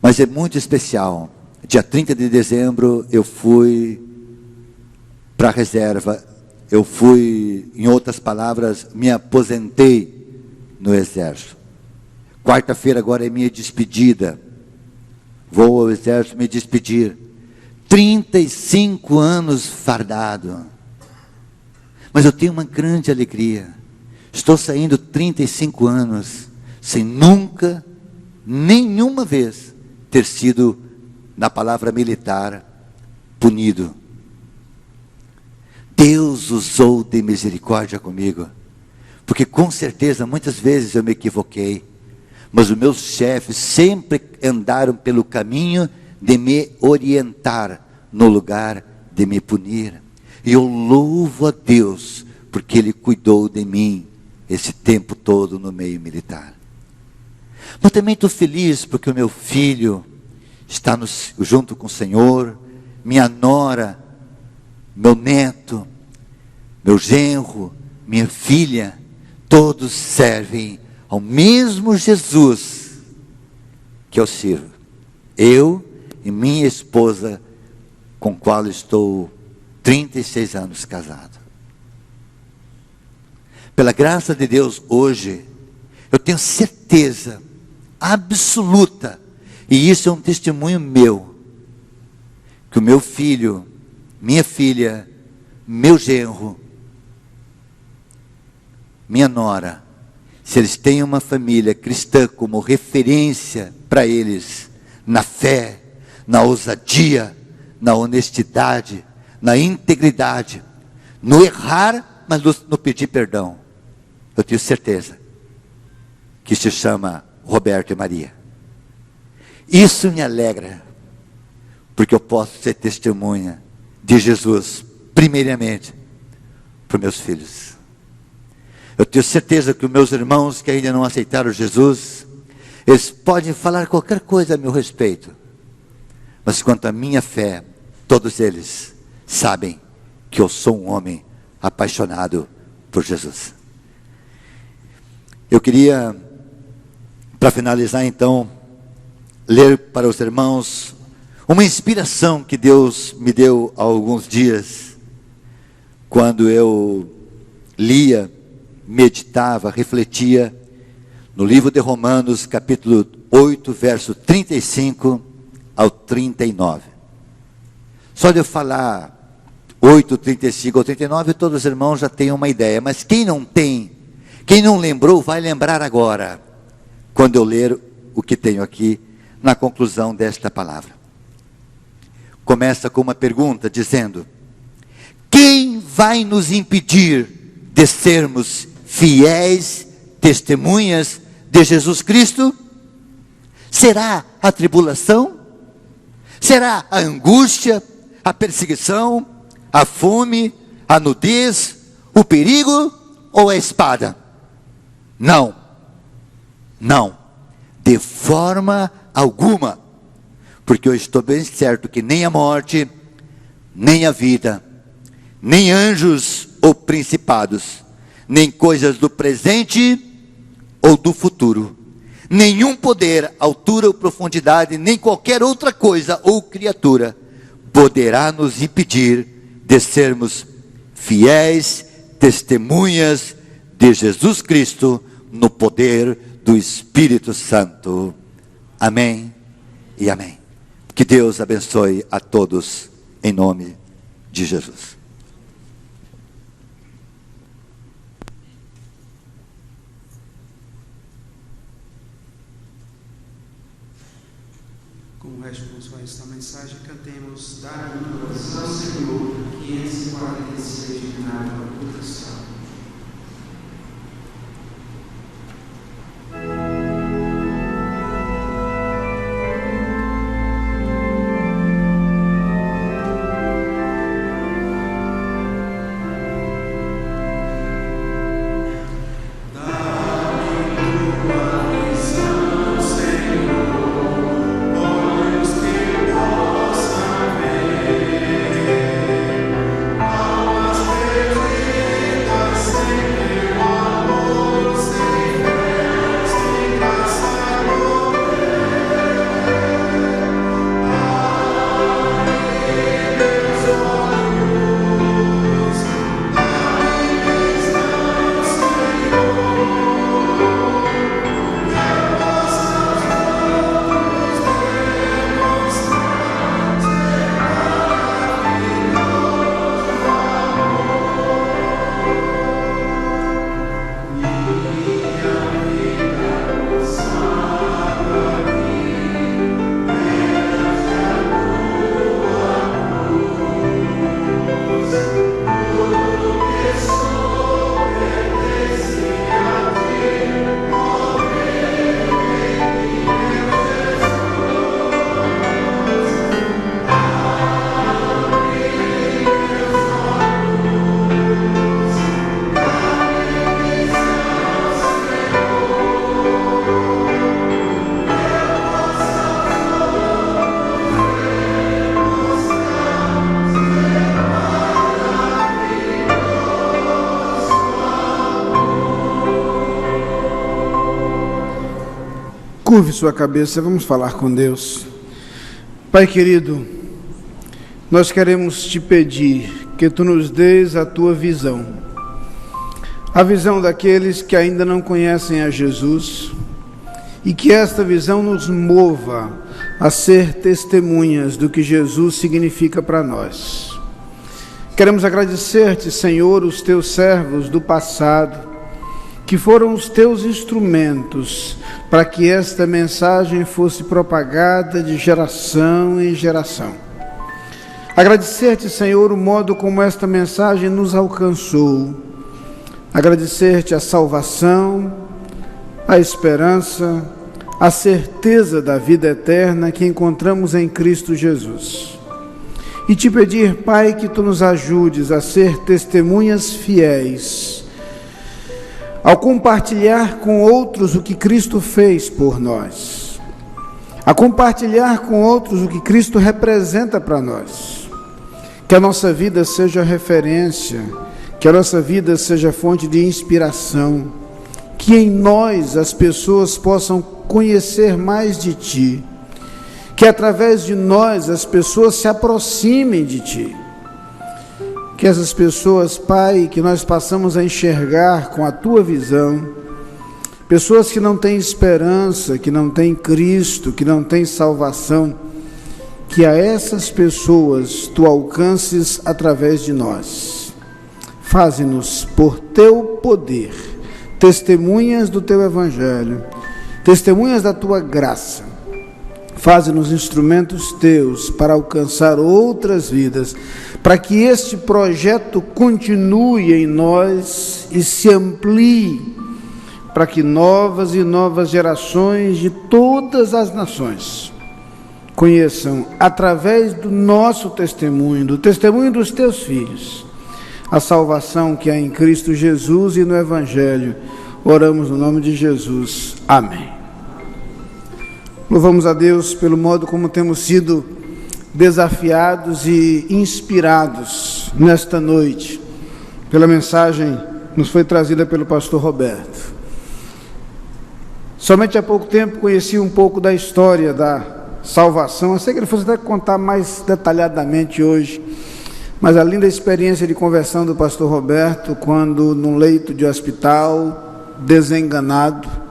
mas é muito especial. Dia 30 de dezembro eu fui para a reserva, eu fui, em outras palavras, me aposentei no exército. Quarta-feira agora é minha despedida, vou ao exército me despedir. 35 anos fardado, mas eu tenho uma grande alegria. Estou saindo 35 anos sem nunca, nenhuma vez, ter sido, na palavra militar, punido. Deus usou de misericórdia comigo, porque com certeza muitas vezes eu me equivoquei, mas os meus chefes sempre andaram pelo caminho de me orientar, no lugar de me punir. E eu louvo a Deus, porque Ele cuidou de mim esse tempo todo no meio militar. Mas também estou feliz porque o meu filho está junto com o Senhor, minha nora meu neto, meu genro, minha filha, todos servem ao mesmo Jesus que eu sirvo. Eu e minha esposa, com a qual estou 36 anos casado. Pela graça de Deus, hoje, eu tenho certeza absoluta, e isso é um testemunho meu, que o meu filho, minha filha, meu genro, minha nora, se eles têm uma família cristã como referência para eles, na fé, na ousadia, na honestidade, na integridade, no errar, mas no pedir perdão, eu tenho certeza que se chama Roberto e Maria. Isso me alegra, porque eu posso ser testemunha de Jesus, primeiramente, para os meus filhos. Eu tenho certeza que os meus irmãos que ainda não aceitaram Jesus, eles podem falar qualquer coisa a meu respeito, mas quanto à minha fé, todos eles sabem que eu sou um homem apaixonado por Jesus. Eu queria, para finalizar então, ler para os irmãos uma inspiração que Deus me deu há alguns dias, quando eu lia, meditava, refletia no livro de Romanos, capítulo 8, verso 35 ao 39. Só de eu falar 8, 35 ao 39, todos os irmãos já têm uma ideia, mas quem não tem, quem não lembrou, vai lembrar agora, quando eu ler o que tenho aqui, na conclusão desta palavra. Começa com uma pergunta, dizendo: quem vai nos impedir de sermos fiéis testemunhas de Jesus Cristo? Será a tribulação? Será a angústia, a perseguição, a fome, a nudez, o perigo ou a espada? Não, não, de forma alguma, porque eu estou bem certo que nem a morte, nem a vida, nem anjos ou principados, nem coisas do presente ou do futuro, nenhum poder, altura ou profundidade, nem qualquer outra coisa ou criatura poderá nos impedir de sermos fiéis testemunhas de Jesus Cristo no poder do Espírito Santo. Amém e amém. Que Deus abençoe a todos em nome de Jesus. Com responsões da mensagem, cantemos Dar adoração ao Senhor, 546 de nada reputação. Senhor, olhos que possam ver. Curve sua cabeça, vamos falar com Deus. Pai querido, nós queremos te pedir que tu nos dês a tua visão. A visão daqueles que ainda não conhecem a Jesus, e que esta visão nos mova a ser testemunhas do que Jesus significa para nós. Queremos agradecer-te, Senhor, os teus servos do passado, que foram os teus instrumentos para que esta mensagem fosse propagada de geração em geração. Agradecer-te, Senhor, o modo como esta mensagem nos alcançou. Agradecer-te a salvação, a esperança, a certeza da vida eterna que encontramos em Cristo Jesus. E te pedir, Pai, que tu nos ajudes a ser testemunhas fiéis, ao compartilhar com outros o que Cristo fez por nós, a compartilhar com outros o que Cristo representa para nós. Que a nossa vida seja referência, que a nossa vida seja fonte de inspiração, que em nós as pessoas possam conhecer mais de Ti, que através de nós as pessoas se aproximem de Ti, que essas pessoas, Pai, que nós passamos a enxergar com a Tua visão, pessoas que não têm esperança, que não têm Cristo, que não têm salvação, que a essas pessoas Tu alcances através de nós. Faze-nos por Teu poder, testemunhas do Teu Evangelho, testemunhas da Tua graça. Faze-nos instrumentos Teus para alcançar outras vidas, para que este projeto continue em nós e se amplie, para que novas e novas gerações de todas as nações conheçam, através do nosso testemunho, do testemunho dos Teus filhos, a salvação que há em Cristo Jesus e no Evangelho. Oramos no nome de Jesus. Amém. Louvamos a Deus pelo modo como temos sido desafiados e inspirados nesta noite, pela mensagem que nos foi trazida pelo pastor Roberto. Somente há pouco tempo conheci um pouco da história da salvação. Eu sei que ele fosse até contar mais detalhadamente hoje, mas a linda experiência de conversão do pastor Roberto, quando num leito de hospital, desenganado,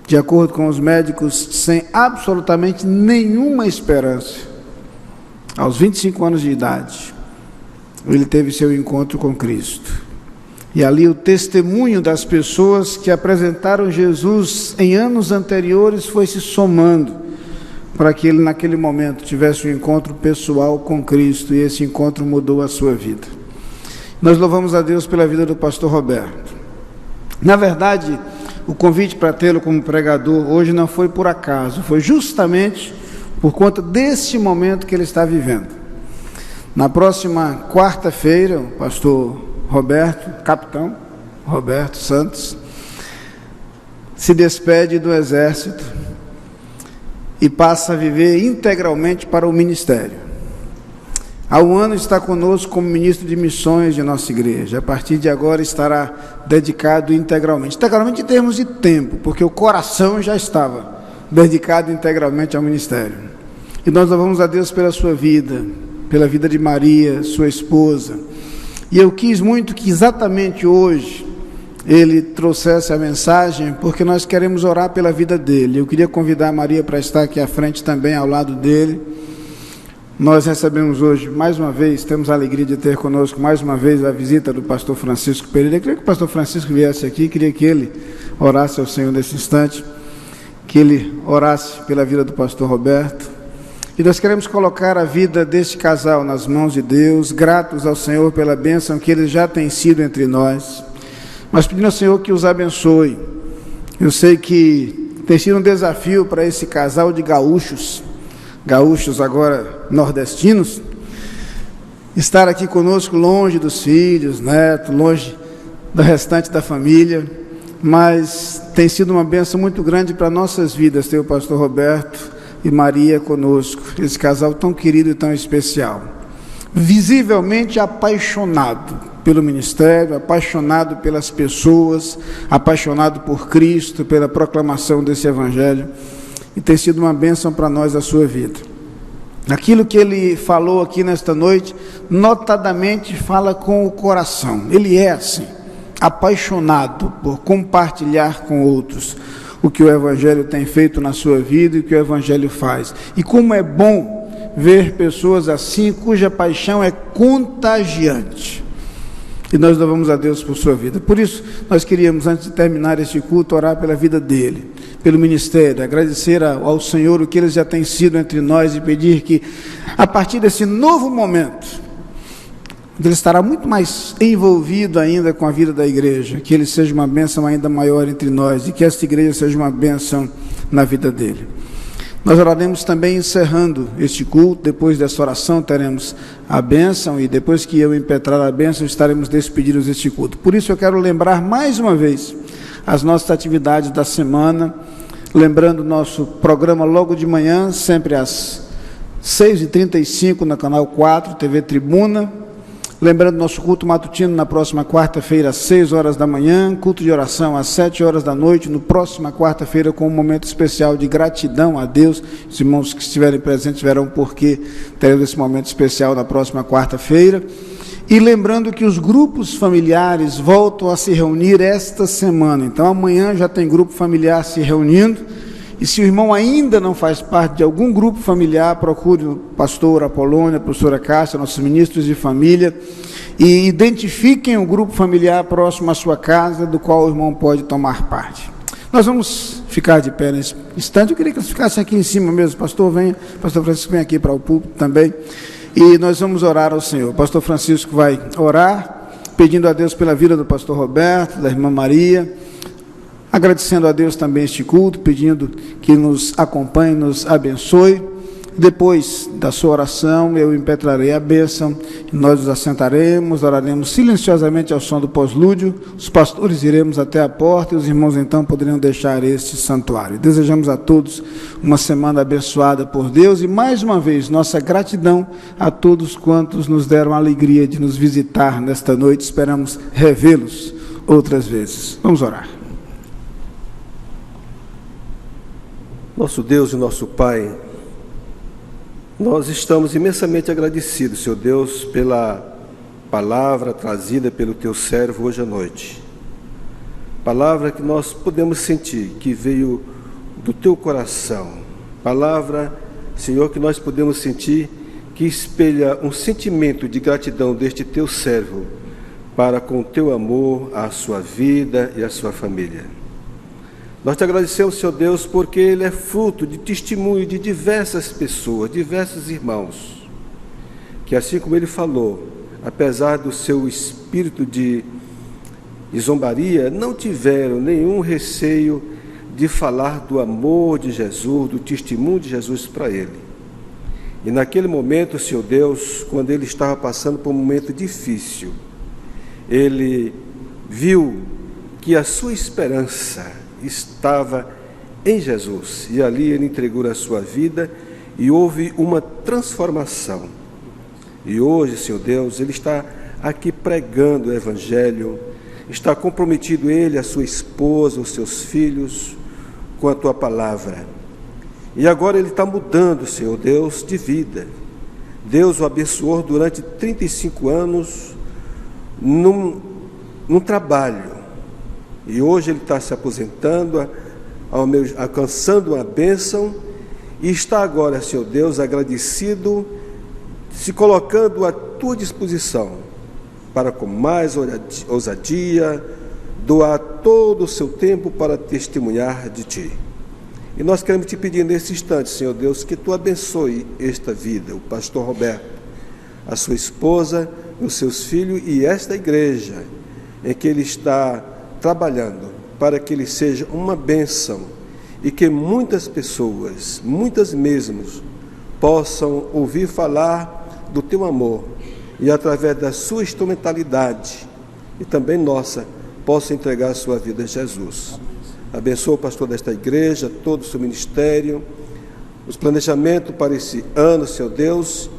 de acordo com os médicos, sem absolutamente nenhuma esperança, aos 25 anos de idade, ele teve seu encontro com Cristo. E ali o testemunho das pessoas que apresentaram Jesus em anos anteriores foi se somando, para que ele naquele momento tivesse um encontro pessoal com Cristo, e esse encontro mudou a sua vida. Nós louvamos a Deus pela vida do pastor Roberto. Na verdade, o convite para tê-lo como pregador hoje não foi por acaso, foi justamente por conta desse momento que ele está vivendo. Na próxima quarta-feira, o pastor Roberto, capitão Roberto Santos, se despede do exército e passa a viver integralmente para o ministério. Há um ano está conosco como ministro de missões de nossa igreja. A partir de agora estará dedicado integralmente em termos de tempo, porque o coração já estava dedicado integralmente ao ministério. E nós louvamos a Deus pela sua vida, pela vida de Maria, sua esposa. E eu quis muito que exatamente hoje ele trouxesse a mensagem, porque nós queremos orar pela vida dele. Eu queria convidar a Maria para estar aqui à frente também, ao lado dele. Nós recebemos hoje, mais uma vez, temos a alegria de ter conosco, mais uma vez, a visita do pastor Francisco Pereira. Eu queria que o pastor Francisco viesse aqui, queria que ele orasse ao Senhor nesse instante, que ele orasse pela vida do pastor Roberto. E nós queremos colocar a vida deste casal nas mãos de Deus, gratos ao Senhor pela bênção que eles já têm sido entre nós, mas pedindo ao Senhor que os abençoe. Eu sei que tem sido um desafio para esse casal de gaúchos agora nordestinos, estar aqui conosco longe dos filhos, netos, longe do restante da família, mas tem sido uma bênção muito grande para nossas vidas ter o pastor Roberto e Maria conosco, esse casal tão querido e tão especial, visivelmente apaixonado pelo ministério, apaixonado pelas pessoas, apaixonado por Cristo, pela proclamação desse Evangelho, e tem sido uma bênção para nós a sua vida. Aquilo que ele falou aqui nesta noite, notadamente fala com o coração. Ele é assim, apaixonado por compartilhar com outros o que o Evangelho tem feito na sua vida e o que o Evangelho faz. E como é bom ver pessoas assim, cuja paixão é contagiante. E nós louvamos a Deus por sua vida. Por isso, nós queríamos, antes de terminar este culto, orar pela vida dele, pelo ministério, agradecer ao Senhor o que ele já tem sido entre nós e pedir que, a partir desse novo momento, ele estará muito mais envolvido ainda com a vida da igreja, que ele seja uma bênção ainda maior entre nós e que esta igreja seja uma bênção na vida dele. Nós oraremos também encerrando este culto. Depois dessa oração teremos a bênção e depois que eu impetrar a bênção estaremos despedindo deste culto. Por isso eu quero lembrar mais uma vez as nossas atividades da semana, lembrando o nosso programa logo de manhã, sempre às 6h35 no canal 4, TV Tribuna. Lembrando nosso culto matutino na próxima quarta-feira às 6 horas da manhã, culto de oração às 7 horas da noite, no próxima quarta-feira com um momento especial de gratidão a Deus. Os irmãos que estiverem presentes verão porque teremos esse momento especial na próxima quarta-feira. E lembrando que os grupos familiares voltam a se reunir esta semana. Então amanhã já tem grupo familiar se reunindo. E se o irmão ainda não faz parte de algum grupo familiar, procure o pastor Apolônia, a professora Cássia, nossos ministros de família, e identifiquem o grupo familiar próximo à sua casa, do qual o irmão pode tomar parte. Nós vamos ficar de pé nesse instante. Eu queria que eles ficassem aqui em cima mesmo. Pastor, venha. Pastor Francisco, vem aqui para o púlpito também. E nós vamos orar ao Senhor. O pastor Francisco vai orar, pedindo a Deus pela vida do pastor Roberto, da irmã Maria, agradecendo a Deus também este culto, pedindo que nos acompanhe, nos abençoe. Depois da sua oração, eu impetrarei a bênção, e nós nos assentaremos, oraremos silenciosamente ao som do pós-lúdio, os pastores iremos até a porta, e os irmãos então poderiam deixar este santuário. Desejamos a todos uma semana abençoada por Deus, e mais uma vez, nossa gratidão a todos quantos nos deram a alegria de nos visitar nesta noite. Esperamos revê-los outras vezes. Vamos orar. Nosso Deus e nosso Pai, nós estamos imensamente agradecidos, Senhor Deus, pela palavra trazida pelo Teu servo hoje à noite. Palavra que nós podemos sentir, que veio do Teu coração. Palavra, Senhor, que nós podemos sentir, que espelha um sentimento de gratidão deste Teu servo para com o Teu amor, a sua vida e a sua família. Nós te agradecemos, Senhor Deus, porque ele é fruto de testemunho de diversas pessoas, diversos irmãos, que assim como ele falou, apesar do seu espírito de zombaria, não tiveram nenhum receio de falar do amor de Jesus, do testemunho de Jesus para ele. E naquele momento, Senhor Deus, quando ele estava passando por um momento difícil, ele viu que a sua esperança estava em Jesus, e ali ele entregou a sua vida e houve uma transformação. E hoje, Senhor Deus, ele está aqui pregando o Evangelho, está comprometido ele, a sua esposa, os seus filhos, com a Tua palavra. E agora ele está mudando, Senhor Deus, de vida. Deus o abençoou durante 35 anos num trabalho. E hoje ele está se aposentando, alcançando uma bênção, e está agora, Senhor Deus, agradecido, se colocando à Tua disposição, para com mais ousadia, doar todo o seu tempo para testemunhar de Ti. E nós queremos Te pedir nesse instante, Senhor Deus, que Tu abençoe esta vida, o pastor Roberto, a sua esposa, os seus filhos e esta igreja em que ele está trabalhando, para que ele seja uma bênção e que muitas pessoas, muitas mesmo, possam ouvir falar do Teu amor e através da sua instrumentalidade e também nossa, possam entregar a sua vida a Jesus. Abençoa o pastor desta igreja, todo o seu ministério, os planejamentos para esse ano, Senhor Deus.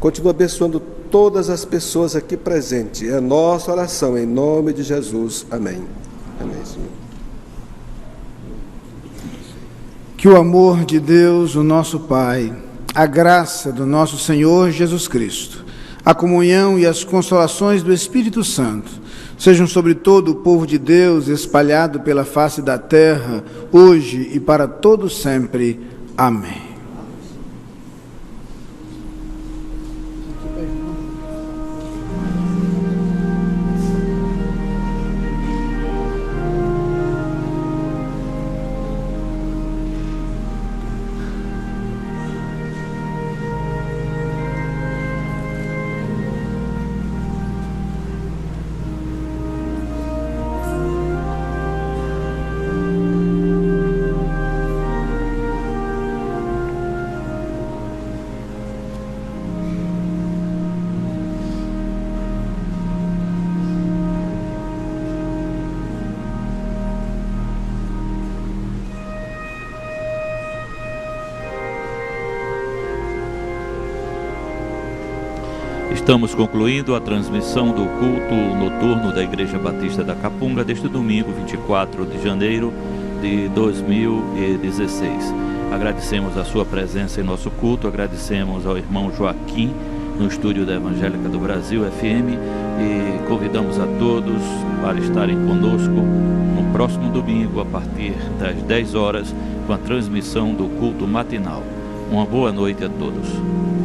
Continua abençoando todas as pessoas aqui presentes. É a nossa oração, em nome de Jesus. Amém. Amém, Senhor. Que o amor de Deus, o nosso Pai, a graça do nosso Senhor Jesus Cristo, a comunhão e as consolações do Espírito Santo sejam sobre todo o povo de Deus espalhado pela face da terra, hoje e para todo sempre. Amém. Estamos concluindo a transmissão do culto noturno da Igreja Batista da Capunga deste domingo, 24 de janeiro de 2016. Agradecemos a sua presença em nosso culto, agradecemos ao irmão Joaquim no estúdio da Evangélica do Brasil FM e convidamos a todos para estarem conosco no próximo domingo a partir das 10 horas com a transmissão do culto matinal. Uma boa noite a todos.